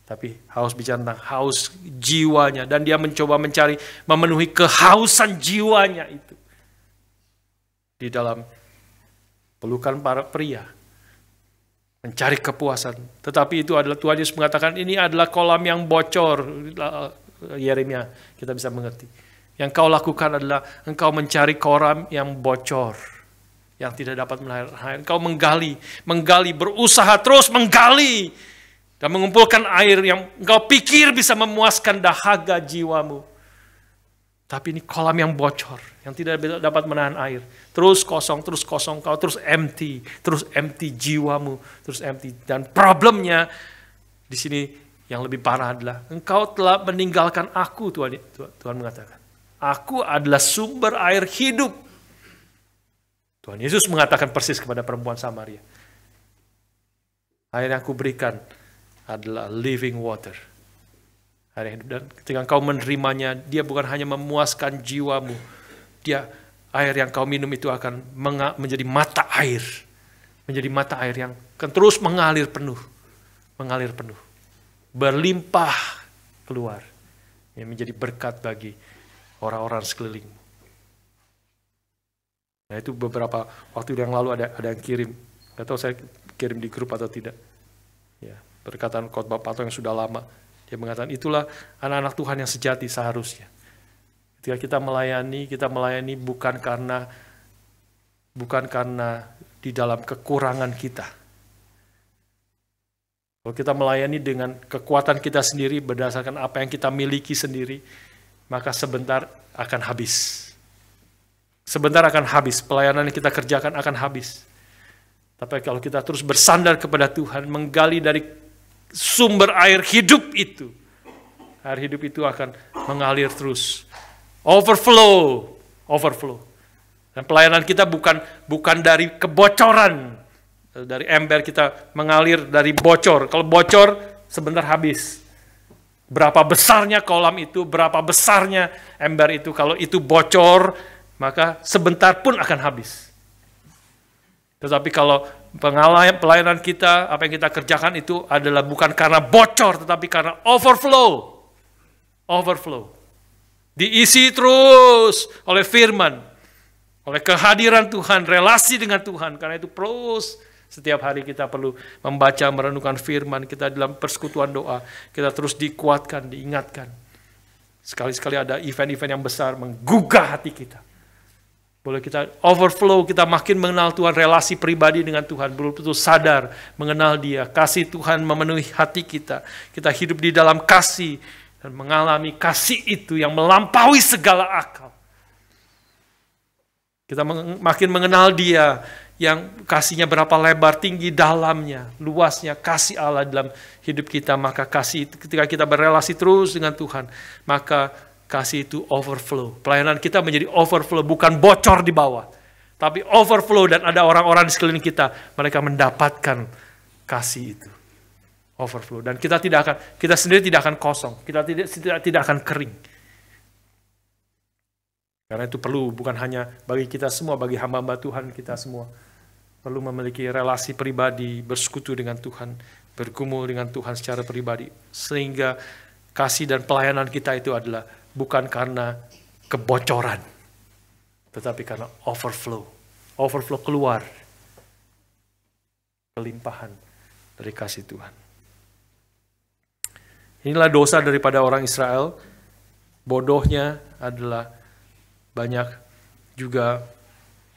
tapi haus bicara tentang haus jiwanya, dan dia mencoba memenuhi kehausan jiwanya itu di dalam pelukan para pria, mencari kepuasan. Tetapi itu adalah, Tuhan Yesus mengatakan ini adalah kolam yang bocor. Yeremia kita bisa mengerti. Yang kau lakukan adalah engkau mencari kolam yang bocor, yang tidak dapat melahirkan air. Engkau menggali, berusaha terus menggali dan mengumpulkan air yang engkau pikir bisa memuaskan dahaga jiwamu. Tapi ini kolam yang bocor, yang tidak dapat menahan air. Terus kosong, kau terus empty jiwamu, terus empty. Dan problemnya di sini yang lebih parah adalah engkau telah meninggalkan aku, Tuhan mengatakan. Aku adalah sumber air hidup. Tuhan Yesus mengatakan persis kepada perempuan Samaria. Air yang aku berikan adalah living water. Air yang hidup. Dan ketika engkau menerimanya, dia bukan hanya memuaskan jiwamu. Air yang kau minum itu akan menjadi mata air. Menjadi mata air yang akan terus mengalir penuh. Berlimpah keluar. Yang menjadi berkat bagi orang-orang sekelilingmu. Nah, itu beberapa waktu yang lalu ada yang kirim. Nggak tahu saya kirim di grup atau tidak. Ya, perkataan khotbah Pato yang sudah lama. Dia mengatakan itulah anak-anak Tuhan yang sejati seharusnya. Ketika kita melayani bukan karena di dalam kekurangan kita. Kalau kita melayani dengan kekuatan kita sendiri berdasarkan apa yang kita miliki sendiri, maka sebentar akan habis. Pelayanan yang kita kerjakan akan habis. Tapi kalau kita terus bersandar kepada Tuhan, menggali dari sumber air hidup itu, air hidup itu akan mengalir terus. Overflow. Dan pelayanan kita bukan dari kebocoran. Dari ember kita mengalir dari bocor. Kalau bocor, sebentar habis. Berapa besarnya kolam itu, berapa besarnya ember itu, kalau itu bocor, maka sebentar pun akan habis. Tetapi kalau pelayanan kita, apa yang kita kerjakan itu adalah bukan karena bocor, tetapi karena overflow. Diisi terus oleh firman, oleh kehadiran Tuhan, relasi dengan Tuhan. Karena itu terus setiap hari kita perlu membaca, merenungkan firman, kita dalam persekutuan doa, kita terus dikuatkan, diingatkan. Sekali-sekali ada event-event yang besar menggugah hati kita. Boleh kita overflow, kita makin mengenal Tuhan, relasi pribadi dengan Tuhan, betul-betul sadar mengenal Dia, kasih Tuhan memenuhi hati kita. Kita hidup di dalam kasih dan mengalami kasih itu yang melampaui segala akal. Kita makin mengenal Dia, yang kasihnya berapa lebar, tinggi, dalamnya, luasnya, kasih Allah dalam hidup kita. Maka kasih itu, ketika kita berelasi terus dengan Tuhan, maka kasih itu overflow. Pelayanan kita menjadi overflow, bukan bocor di bawah. Tapi overflow, dan ada orang-orang di sekeliling kita, mereka mendapatkan kasih itu. Overflow. Dan kita sendiri tidak akan kosong. Kita tidak akan kering. Karena itu perlu, bukan hanya bagi kita semua, bagi hamba-hamba Tuhan kita semua. Perlu memiliki relasi pribadi, bersekutu dengan Tuhan, bergumul dengan Tuhan secara pribadi. Sehingga kasih dan pelayanan kita itu adalah bukan karena kebocoran, tetapi karena overflow. Overflow keluar. Kelimpahan dari kasih Tuhan. Inilah dosa daripada orang Israel. Bodohnya adalah banyak juga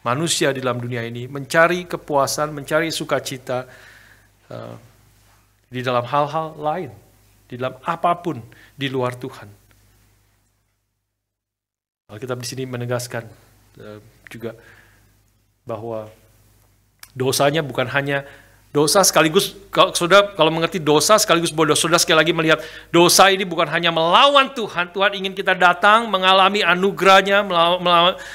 manusia di dalam dunia ini mencari kepuasan, mencari sukacita di dalam hal-hal lain, di dalam apapun di luar Tuhan. Alkitab di sini menegaskan juga bahwa dosanya bukan hanya dosa sekaligus, kalau mengerti dosa sekaligus bodoh, saudara sekali lagi melihat dosa ini bukan hanya melawan Tuhan. Tuhan ingin kita datang mengalami anugerahnya,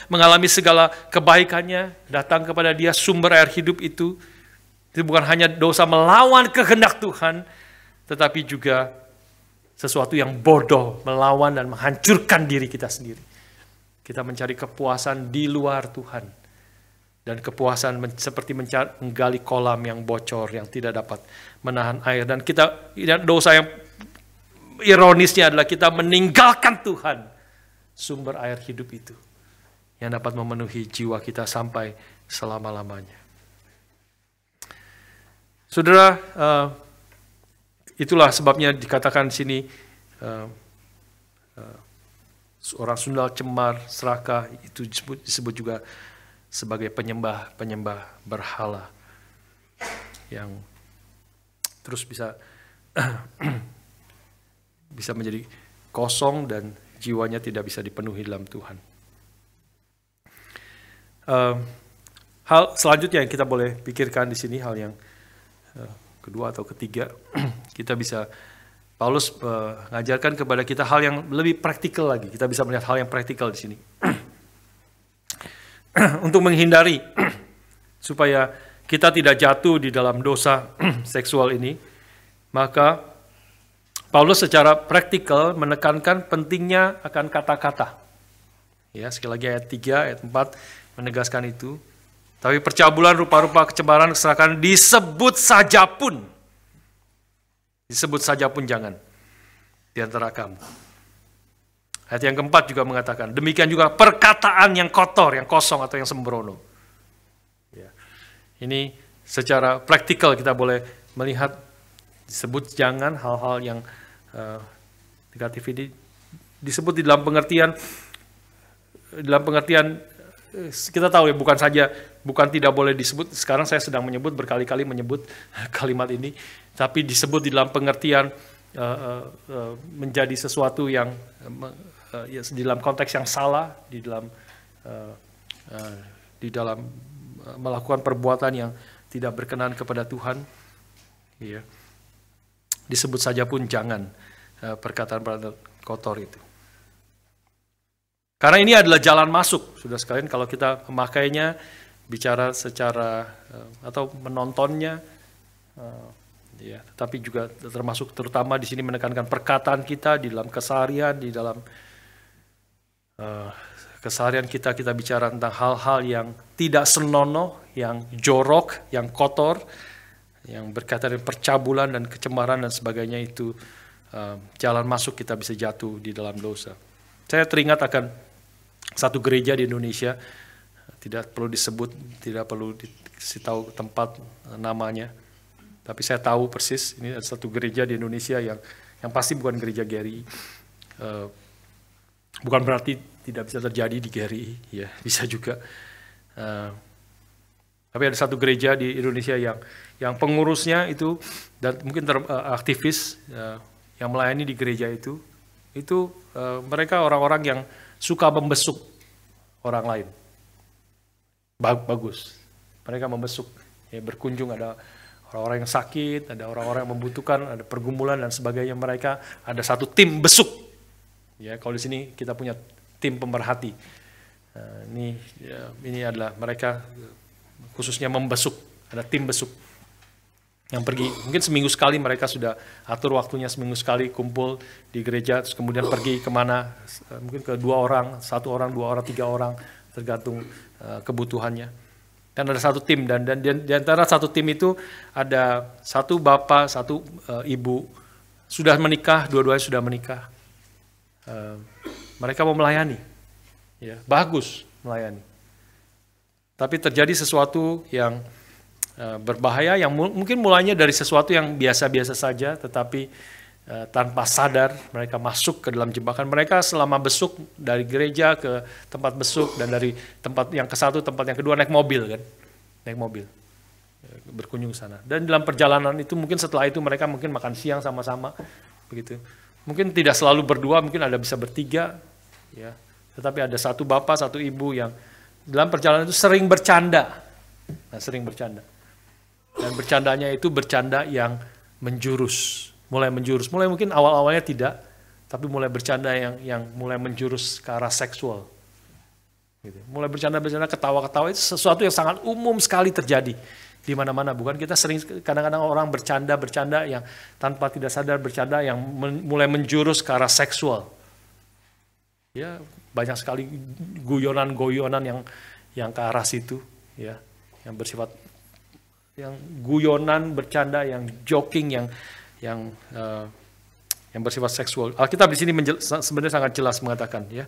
mengalami segala kebaikannya, datang kepada Dia sumber air hidup itu. Itu bukan hanya dosa melawan kehendak Tuhan, tetapi juga sesuatu yang bodoh, melawan dan menghancurkan diri kita sendiri. Kita mencari kepuasan di luar Tuhan. Dan kepuasan seperti menggali kolam yang bocor, yang tidak dapat menahan air. Dan dosa yang ironisnya adalah kita meninggalkan Tuhan, sumber air hidup itu, yang dapat memenuhi jiwa kita sampai selama-lamanya. Saudara, itulah sebabnya dikatakan di sini, orang sundal, cemar, serakah, itu disebut juga sebagai penyembah berhala yang terus bisa menjadi kosong dan jiwanya tidak bisa dipenuhi dalam Tuhan. Hal selanjutnya yang kita boleh pikirkan di sini, hal yang kedua atau ketiga, kita bisa, Paulus mengajarkan kepada kita hal yang lebih praktikal lagi. Kita bisa melihat hal yang praktikal di sini. Untuk menghindari supaya kita tidak jatuh di dalam dosa seksual ini, maka Paulus secara praktikal menekankan pentingnya akan kata-kata. Ya, sekali lagi ayat 3, ayat 4 menegaskan itu. Tapi percabulan, rupa-rupa kecemaran, keserakan disebut saja pun jangan di antara kamu. Ayat yang keempat juga mengatakan, demikian juga perkataan yang kotor, yang kosong atau yang sembrono. Ya. Ini secara praktikal kita boleh melihat, disebut jangan hal-hal yang negatif ini, disebut di dalam pengertian kita tahu ya, bukan tidak boleh disebut. Sekarang saya sedang berkali-kali menyebut kalimat ini, tapi disebut di dalam pengertian menjadi sesuatu yang di dalam konteks yang salah, di dalam melakukan perbuatan yang tidak berkenan kepada Tuhan. Ya. Disebut saja pun jangan perkataan kotor itu. Karena ini adalah jalan masuk, sudah sekalian, kalau kita memakainya, bicara secara atau menontonnya, ya, tetapi juga termasuk terutama di sini menekankan perkataan kita di dalam keseharian, di dalam keseharian kita bicara tentang hal-hal yang tidak senonoh, yang jorok, yang kotor, yang berkaitan dengan percabulan dan kecemaran dan sebagainya, itu jalan masuk kita bisa jatuh di dalam dosa. Saya teringat akan satu gereja di Indonesia, tidak perlu disebut, tidak perlu dikasih tahu tempat namanya, tapi saya tahu persis ini ada satu gereja di Indonesia yang pasti bukan gereja GRI. Bukan berarti tidak bisa terjadi di GRI, ya bisa juga. Tapi ada satu gereja di Indonesia yang pengurusnya itu, dan mungkin aktivis yang melayani di gereja itu mereka orang-orang yang suka membesuk orang lain. Bagus. Mereka membesuk. Ya, berkunjung, ada orang-orang yang sakit, ada orang-orang yang membutuhkan, ada pergumulan dan sebagainya. Mereka ada satu tim besuk. Ya, kalau di sini kita punya tim pemerhati. Ini adalah mereka khususnya membesuk. Ada tim besuk yang pergi, mungkin seminggu sekali mereka sudah atur waktunya, seminggu sekali kumpul di gereja, terus kemudian pergi kemana, mungkin ke 2 orang, 1 orang, 2 orang, 3 orang, tergantung kebutuhannya. Dan ada satu tim, dan di antara satu tim itu ada satu bapak, satu ibu, sudah menikah, dua-duanya sudah menikah. Mereka mau melayani, ya, bagus melayani. Tapi terjadi sesuatu yang berbahaya, yang mungkin mulainya dari sesuatu yang biasa-biasa saja, tetapi tanpa sadar mereka masuk ke dalam jebakan. Mereka selama besuk dari gereja ke tempat besuk, dan dari tempat yang ke satu, tempat yang kedua naik mobil, berkunjung sana. Dan dalam perjalanan itu mungkin setelah itu mereka mungkin makan siang sama-sama, begitu. Mungkin tidak selalu berdua, mungkin ada bisa bertiga, ya. Tetapi ada satu bapak, satu ibu yang dalam perjalanan itu sering bercanda. Dan bercandanya itu bercanda yang mulai menjurus. Mulai mungkin awal-awalnya tidak, tapi mulai bercanda yang mulai menjurus ke arah seksual. Gitu. Mulai bercanda, ketawa-ketawa, itu sesuatu yang sangat umum sekali terjadi di mana-mana. Bukan, kita sering kadang-kadang orang bercanda yang tanpa tidak sadar bercanda yang mulai menjurus ke arah seksual. Ya, banyak sekali guyonan-guyonan yang ke arah situ, ya, yang bersifat yang guyonan, bercanda, yang joking, yang bersifat seksual. Alkitab di sini sebenarnya sangat jelas mengatakan, ya,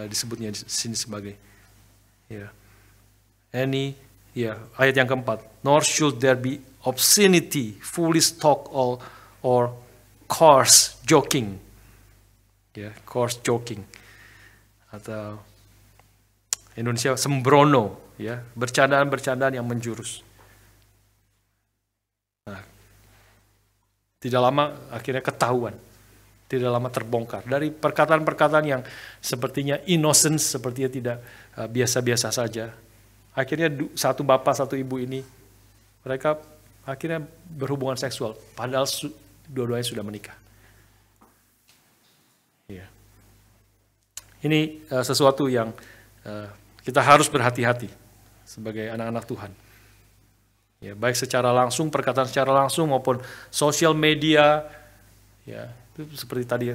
disebutnya di sini sebagai, ya, ayat yang keempat, nor should there be obscenity, foolish talk, or coarse joking, ya, coarse joking, atau Indonesia sembrono, ya, bercandaan-bercandaan yang menjurus. Nah, tidak lama akhirnya ketahuan, tidak lama terbongkar dari perkataan-perkataan yang sepertinya innocent, sepertinya tidak biasa-biasa saja. Akhirnya satu bapak, satu ibu ini, mereka akhirnya berhubungan seksual, padahal dua-duanya sudah menikah. Ya. Ini sesuatu yang kita harus berhati-hati sebagai anak-anak Tuhan. Ya, baik secara langsung, perkataan secara langsung maupun sosial media, ya, itu seperti tadi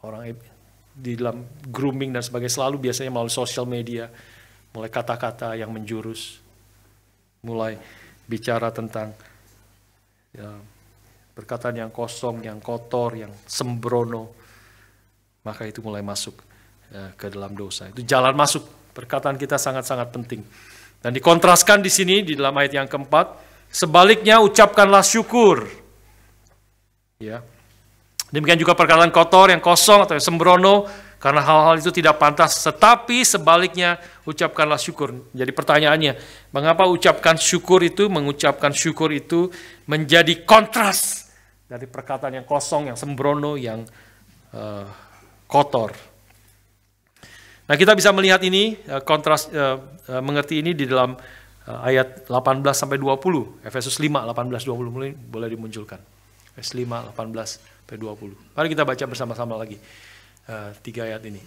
orang di dalam grooming dan sebagainya selalu biasanya melalui sosial media. Mulai kata-kata yang menjurus, mulai bicara tentang, ya, perkataan yang kosong, yang kotor, yang sembrono, maka itu mulai masuk ke dalam dosa. Itu jalan masuk, perkataan kita sangat-sangat penting. Dan dikontraskan di sini di dalam ayat yang keempat, sebaliknya ucapkanlah syukur. Ya. Demikian juga perkataan kotor, yang kosong atau yang sembrono, karena hal-hal itu tidak pantas, tetapi sebaliknya ucapkanlah syukur. Jadi pertanyaannya, mengapa mengucapkan syukur itu menjadi kontras dari perkataan yang kosong, yang sembrono, yang kotor. Nah, kita bisa melihat ini, kontras, mengerti ini di dalam ayat 18-20, Efesus 5, 18-20, boleh dimunculkan. Efesus 5, 18-20. Mari kita baca bersama-sama lagi. 3 ayat ini.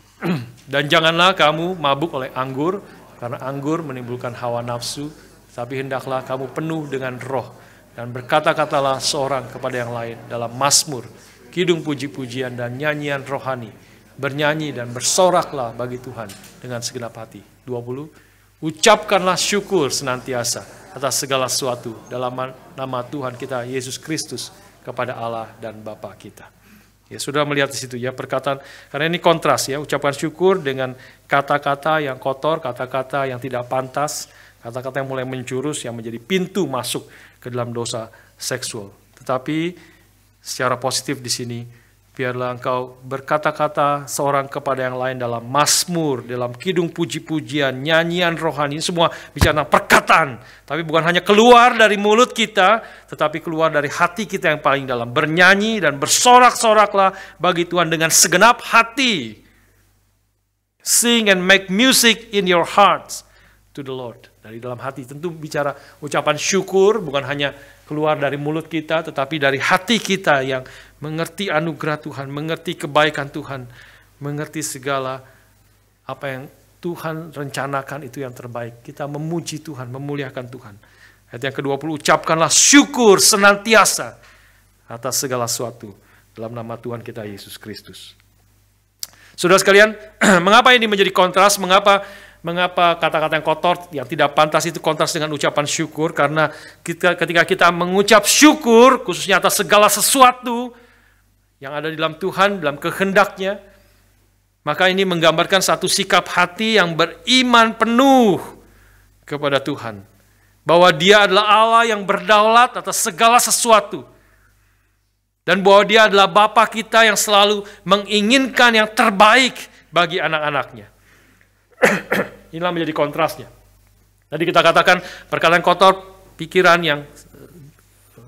Dan janganlah kamu mabuk oleh anggur, karena anggur menimbulkan hawa nafsu, tapi hendaklah kamu penuh dengan roh, dan berkata-katalah seorang kepada yang lain dalam mazmur, kidung puji-pujian dan nyanyian rohani, bernyanyi dan bersoraklah bagi Tuhan dengan segenap hati. 20. Ucapkanlah syukur senantiasa atas segala sesuatu dalam nama Tuhan kita Yesus Kristus kepada Allah dan Bapa kita. Ya, sudah melihat di situ, ya, perkataan, karena ini kontras, ya, ucapkan syukur dengan kata-kata yang kotor, kata-kata yang tidak pantas, kata-kata yang mulai menjurus, yang menjadi pintu masuk ke dalam dosa seksual. Tetapi secara positif di sini, biarlah engkau berkata-kata seorang kepada yang lain dalam mazmur, dalam kidung puji-pujian, nyanyian rohani, semua bicara perkataan. Tapi bukan hanya keluar dari mulut kita, tetapi keluar dari hati kita yang paling dalam. Bernyanyi dan bersorak-soraklah bagi Tuhan dengan segenap hati. Sing and make music in your hearts to the Lord. Dari dalam hati, tentu bicara ucapan syukur, bukan hanya keluar dari mulut kita, tetapi dari hati kita yang mengerti anugerah Tuhan, mengerti kebaikan Tuhan, mengerti segala apa yang Tuhan rencanakan itu yang terbaik. Kita memuji Tuhan, memuliakan Tuhan. Ayat yang ke-20, ucapkanlah syukur senantiasa atas segala sesuatu dalam nama Tuhan kita Yesus Kristus. Saudara sekalian, mengapa ini menjadi kontras? Mengapa kata-kata yang kotor, yang tidak pantas itu kontras dengan ucapan syukur? Karena ketika kita mengucap syukur, khususnya atas segala sesuatu yang ada di dalam Tuhan, dalam kehendaknya, maka ini menggambarkan satu sikap hati yang beriman penuh kepada Tuhan. Bahwa Dia adalah Allah yang berdaulat atas segala sesuatu. Dan bahwa Dia adalah Bapa kita yang selalu menginginkan yang terbaik bagi anak-anaknya. Inilah menjadi kontrasnya. Tadi kita katakan perkataan kotor, pikiran yang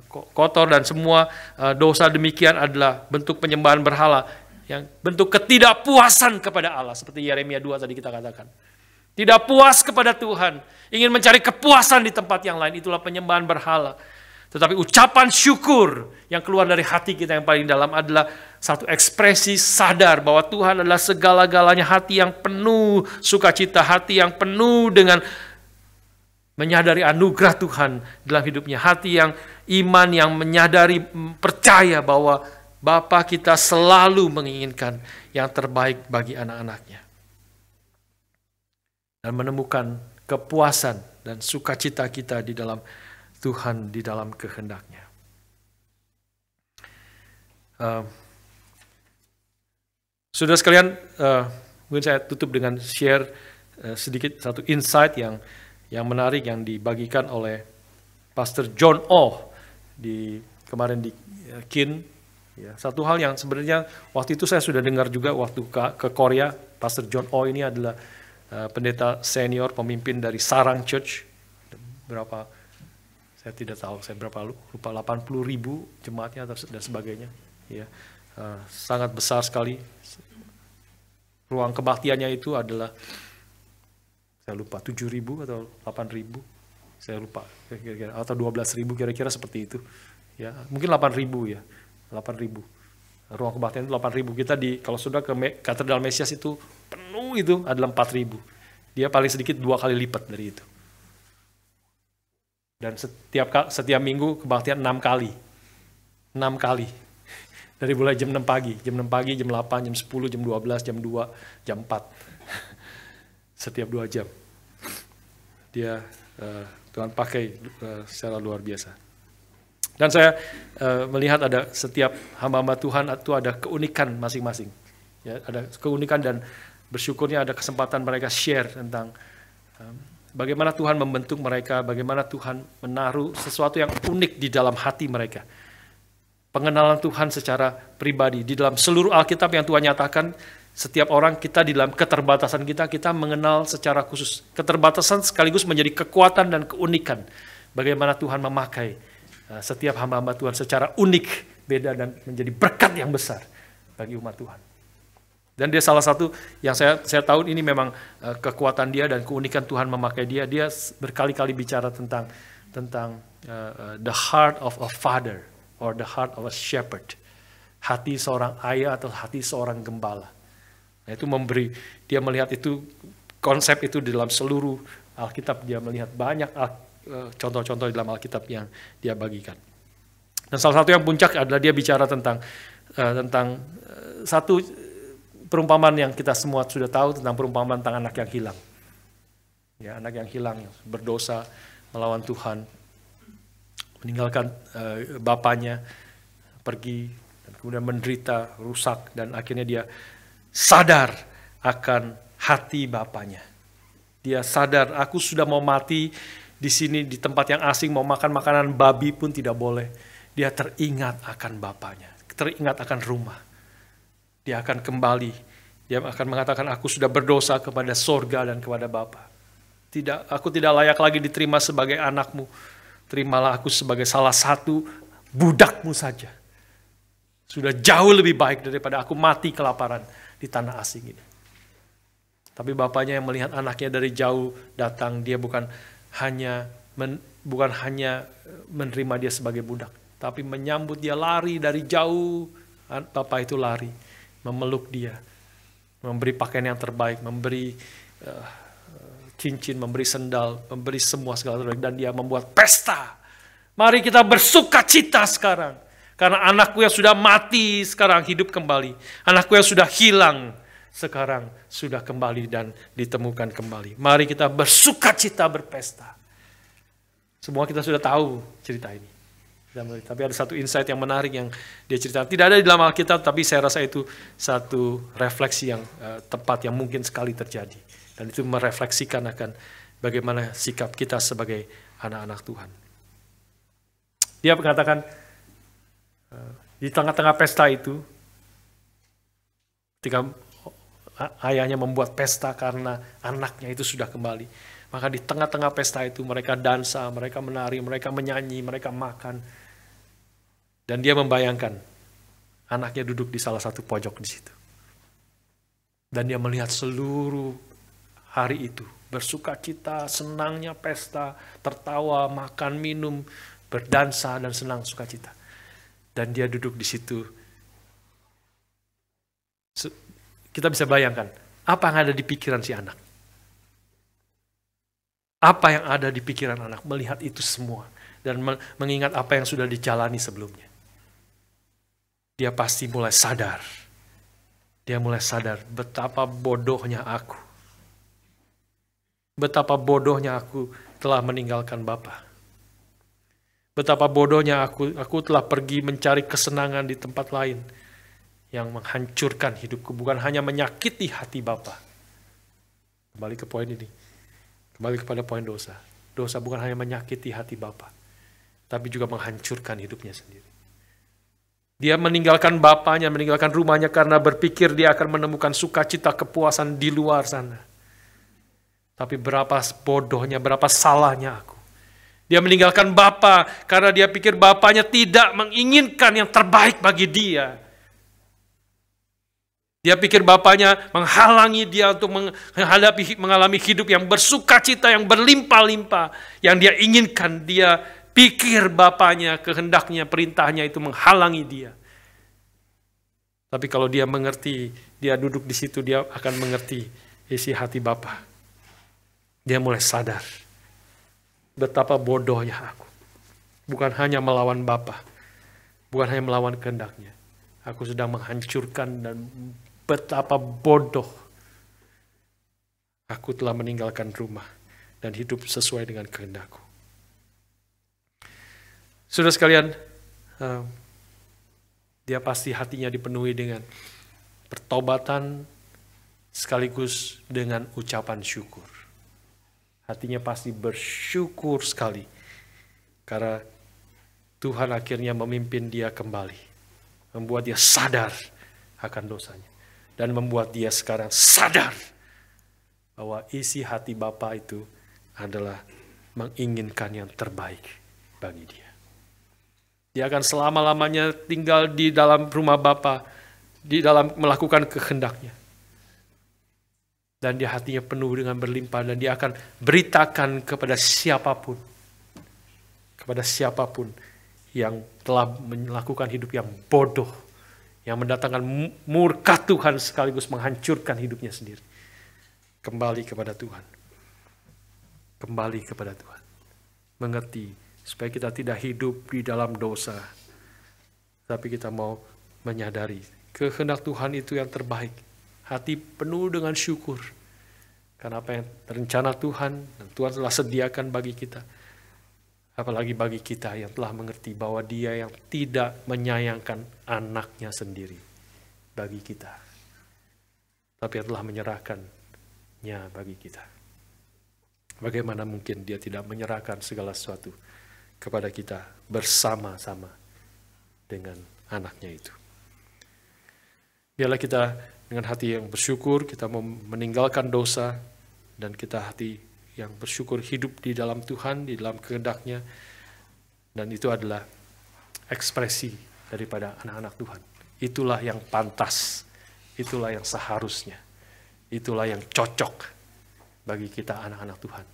kotor dan semua dosa demikian adalah bentuk penyembahan berhala, yang bentuk ketidakpuasan kepada Allah, seperti Yeremia 2 tadi kita katakan. Tidak puas kepada Tuhan, ingin mencari kepuasan di tempat yang lain, itulah penyembahan berhala. Tetapi ucapan syukur yang keluar dari hati kita yang paling dalam adalah satu ekspresi sadar bahwa Tuhan adalah segala-galanya, hati yang penuh sukacita, hati yang penuh dengan menyadari anugerah Tuhan dalam hidupnya, hati yang iman, yang menyadari, percaya bahwa Bapa kita selalu menginginkan yang terbaik bagi anak-anaknya. Dan menemukan kepuasan dan sukacita kita di dalam Tuhan, di dalam kehendak-Nya. Saudara sekalian, mungkin saya tutup dengan share sedikit satu insight yang menarik yang dibagikan oleh Pastor John Oh kemarin di Kin. Ya, satu hal yang sebenarnya waktu itu saya sudah dengar juga waktu ke Korea. Pastor John Oh ini adalah pendeta senior, pemimpin dari Sarang Church. Berapa, saya tidak tahu, saya lupa 80.000 jemaatnya dan sebagainya. Ya, sangat besar sekali. Ruang kebaktiannya itu adalah, saya lupa 7.000 atau 8.000, saya lupa, kira-kira, atau 12.000 kira-kira seperti itu. Ya, mungkin 8.000 ya, 8.000. Ruang kebaktian itu 8.000. Kita kalau sudah ke Katedral Mesias itu penuh, itu adalah 4.000. Dia paling sedikit 2 kali lipat dari itu. Dan setiap minggu kebaktian 6 kali. 6 kali. Dari mulai jam 6 pagi, jam 8, jam 10, jam 12, jam 2, jam 4. Setiap 2 jam. Dia Tuhan pakai secara luar biasa. Dan saya melihat ada setiap hamba-hamba Tuhan itu ada keunikan masing-masing. Ya, ada keunikan dan bersyukurnya ada kesempatan mereka share tentang bagaimana Tuhan membentuk mereka, bagaimana Tuhan menaruh sesuatu yang unik di dalam hati mereka. Pengenalan Tuhan secara pribadi. Di dalam seluruh Alkitab yang Tuhan nyatakan, setiap orang kita di dalam keterbatasan kita mengenal secara khusus. Keterbatasan sekaligus menjadi kekuatan dan keunikan. Bagaimana Tuhan memakai setiap hamba-hamba Tuhan secara unik, beda, dan menjadi berkat yang besar bagi umat Tuhan. Dan dia salah satu yang saya tahu ini memang kekuatan dia dan keunikan Tuhan memakai dia. Dia berkali-kali bicara tentang the heart of a father or the heart of a shepherd. Hati seorang ayah atau hati seorang gembala. Nah, itu dia melihat itu, konsep itu di dalam seluruh Alkitab. Dia melihat banyak contoh-contoh di dalam Alkitab yang dia bagikan. Dan salah satu yang puncak adalah dia bicara tentang satu perumpamaan yang kita semua sudah tahu, tentang perumpamaan tentang anak yang hilang. Ya, anak yang hilang, berdosa, melawan Tuhan, meninggalkan bapaknya, pergi, dan kemudian menderita, rusak, dan akhirnya dia sadar akan hati bapaknya. Dia sadar, aku sudah mau mati di sini, di tempat yang asing, mau makan makanan babi pun tidak boleh. Dia teringat akan bapaknya, teringat akan rumah. Dia akan kembali, dia akan mengatakan, aku sudah berdosa kepada sorga dan kepada Bapa. Aku tidak layak lagi diterima sebagai anakmu. Terimalah aku sebagai salah satu budakmu saja. Sudah jauh lebih baik daripada aku mati kelaparan di tanah asing ini. Tapi bapaknya yang melihat anaknya dari jauh datang, dia bukan hanya menerima dia sebagai budak, tapi menyambut dia, lari dari jauh. Bapak itu lari, memeluk dia, memberi pakaian yang terbaik, memberi cincin, memberi sendal, memberi semua segala terbaik, dan dia membuat pesta. Mari kita bersuka cita sekarang, karena anakku yang sudah mati sekarang hidup kembali. Anakku yang sudah hilang sekarang sudah kembali dan ditemukan kembali. Mari kita bersuka cita, berpesta. Semua kita sudah tahu cerita ini. Tapi ada satu insight yang menarik yang dia ceritakan. Tidak ada di dalam Alkitab, tapi saya rasa itu satu refleksi yang tepat, yang mungkin sekali terjadi. Dan itu merefleksikan akan bagaimana sikap kita sebagai anak-anak Tuhan. Dia mengatakan, di tengah-tengah pesta itu, ketika ayahnya membuat pesta karena anaknya itu sudah kembali, maka di tengah-tengah pesta itu mereka dansa, mereka menari, mereka menyanyi, mereka makan. Dan dia membayangkan anaknya duduk di salah satu pojok di situ. Dan dia melihat seluruh hari itu, bersuka cita, senangnya pesta, tertawa, makan, minum, berdansa, dan senang sukacita. Dan dia duduk di situ. Kita bisa bayangkan, apa yang ada di pikiran si anak? Apa yang ada di pikiran anak melihat itu semua, dan mengingat apa yang sudah dijalani sebelumnya. dia pasti mulai sadar. Dia mulai sadar betapa bodohnya aku. Betapa bodohnya aku telah meninggalkan Bapa. Betapa bodohnya aku telah pergi mencari kesenangan di tempat lain yang menghancurkan hidupku, bukan hanya menyakiti hati Bapa. Kembali ke poin ini. Kembali kepada poin dosa. Dosa bukan hanya menyakiti hati Bapa, tapi juga menghancurkan hidupnya sendiri. Dia meninggalkan bapaknya, meninggalkan rumahnya karena berpikir dia akan menemukan sukacita kepuasan di luar sana. Tapi berapa bodohnya, berapa salahnya aku. Dia meninggalkan bapa karena dia pikir bapaknya tidak menginginkan yang terbaik bagi dia. Dia pikir bapaknya menghalangi dia untuk mengalami hidup yang bersukacita, yang berlimpah-limpah. Yang dia inginkan, dia pikir bapaknya, kehendaknya, perintahnya itu menghalangi dia. Tapi kalau dia mengerti, dia duduk di situ, dia akan mengerti isi hati Bapa. Dia mulai sadar betapa bodohnya aku. Bukan hanya melawan Bapa, bukan hanya melawan kehendaknya. Aku sedang menghancurkan dan betapa bodoh aku telah meninggalkan rumah dan hidup sesuai dengan kehendakku. Saudara sekalian, dia pasti hatinya dipenuhi dengan pertobatan sekaligus dengan ucapan syukur. Hatinya pasti bersyukur sekali karena Tuhan akhirnya memimpin dia kembali, membuat dia sadar akan dosanya, dan membuat dia sekarang sadar bahwa isi hati Bapa itu adalah menginginkan yang terbaik bagi dia. Dia akan selama-lamanya tinggal di dalam rumah Bapa, di dalam melakukan kehendaknya. Dan dia hatinya penuh dengan berlimpah, dan dia akan beritakan kepada siapapun yang telah melakukan hidup yang bodoh, yang mendatangkan murka Tuhan sekaligus menghancurkan hidupnya sendiri. Kembali kepada Tuhan. Kembali kepada Tuhan. Mengerti supaya kita tidak hidup di dalam dosa, tapi kita mau menyadari kehendak Tuhan itu yang terbaik. Hati penuh dengan syukur karena apa yang rencana Tuhan dan Tuhan telah sediakan bagi kita. Apalagi bagi kita yang telah mengerti bahwa Dia yang tidak menyayangkan anaknya sendiri bagi kita, tapi yang telah menyerahkannya bagi kita. Bagaimana mungkin Dia tidak menyerahkan segala sesuatu kepada kita bersama-sama dengan anaknya itu. Biarlah kita dengan hati yang bersyukur, kita mau meninggalkan dosa, dan kita hati yang bersyukur hidup di dalam Tuhan, di dalam kehendak-Nya, dan itu adalah ekspresi daripada anak-anak Tuhan. Itulah yang pantas, itulah yang seharusnya, itulah yang cocok bagi kita anak-anak Tuhan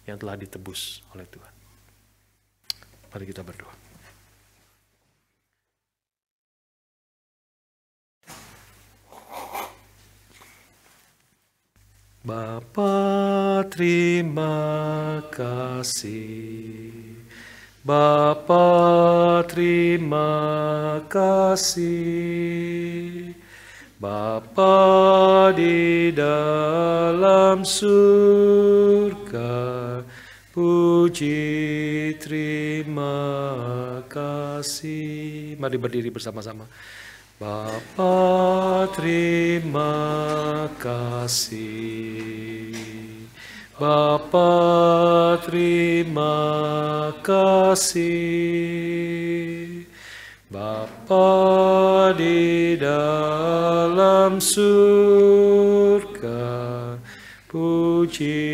yang telah ditebus oleh Tuhan. Mari kita berdoa. Bapa, terima kasih. Bapa, terima kasih. Bapa di dalam surga, puji terima kasih. Mari berdiri bersama-sama. Bapa, terima kasih. Bapa, terima kasih. Bapa di dalam surga, puji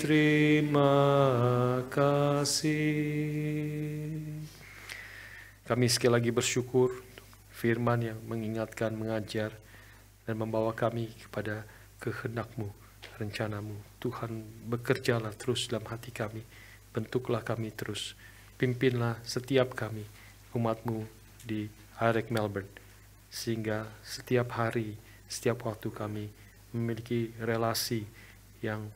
terima kasih. Kami sekali lagi bersyukur firman yang mengingatkan, mengajar, dan membawa kami kepada kehendak-Mu, rencana-Mu. Tuhan, bekerjalah terus dalam hati kami, bentuklah kami terus, pimpinlah setiap kami, umat-Mu di Arek Melbourne, sehingga setiap hari, setiap waktu kami memiliki relasi yang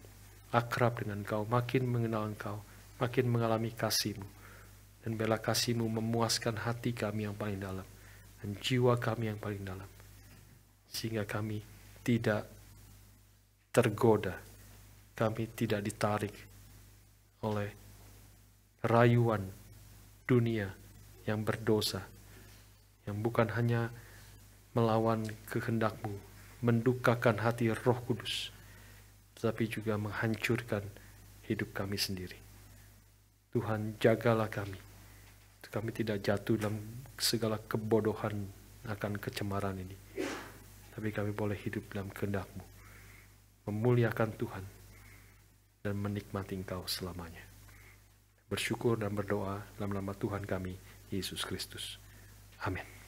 akrab dengan Engkau, makin mengenal Engkau, makin mengalami kasih-Mu, dan biarlah kasih-Mu memuaskan hati kami yang paling dalam. dan jiwa kami yang paling dalam, sehingga kami tidak tergoda, kami tidak ditarik oleh rayuan dunia yang berdosa, yang bukan hanya melawan kehendak-Mu, mendukakan hati Roh Kudus, tetapi juga menghancurkan hidup kami sendiri. Tuhan, jagalah kami tidak jatuh dalam segala kebodohan akan kecemaran ini, tapi kami boleh hidup dalam kehendak-Mu, memuliakan Tuhan dan menikmati Engkau selamanya. Bersyukur dan berdoa dalam nama Tuhan kami, Yesus Kristus. Amin.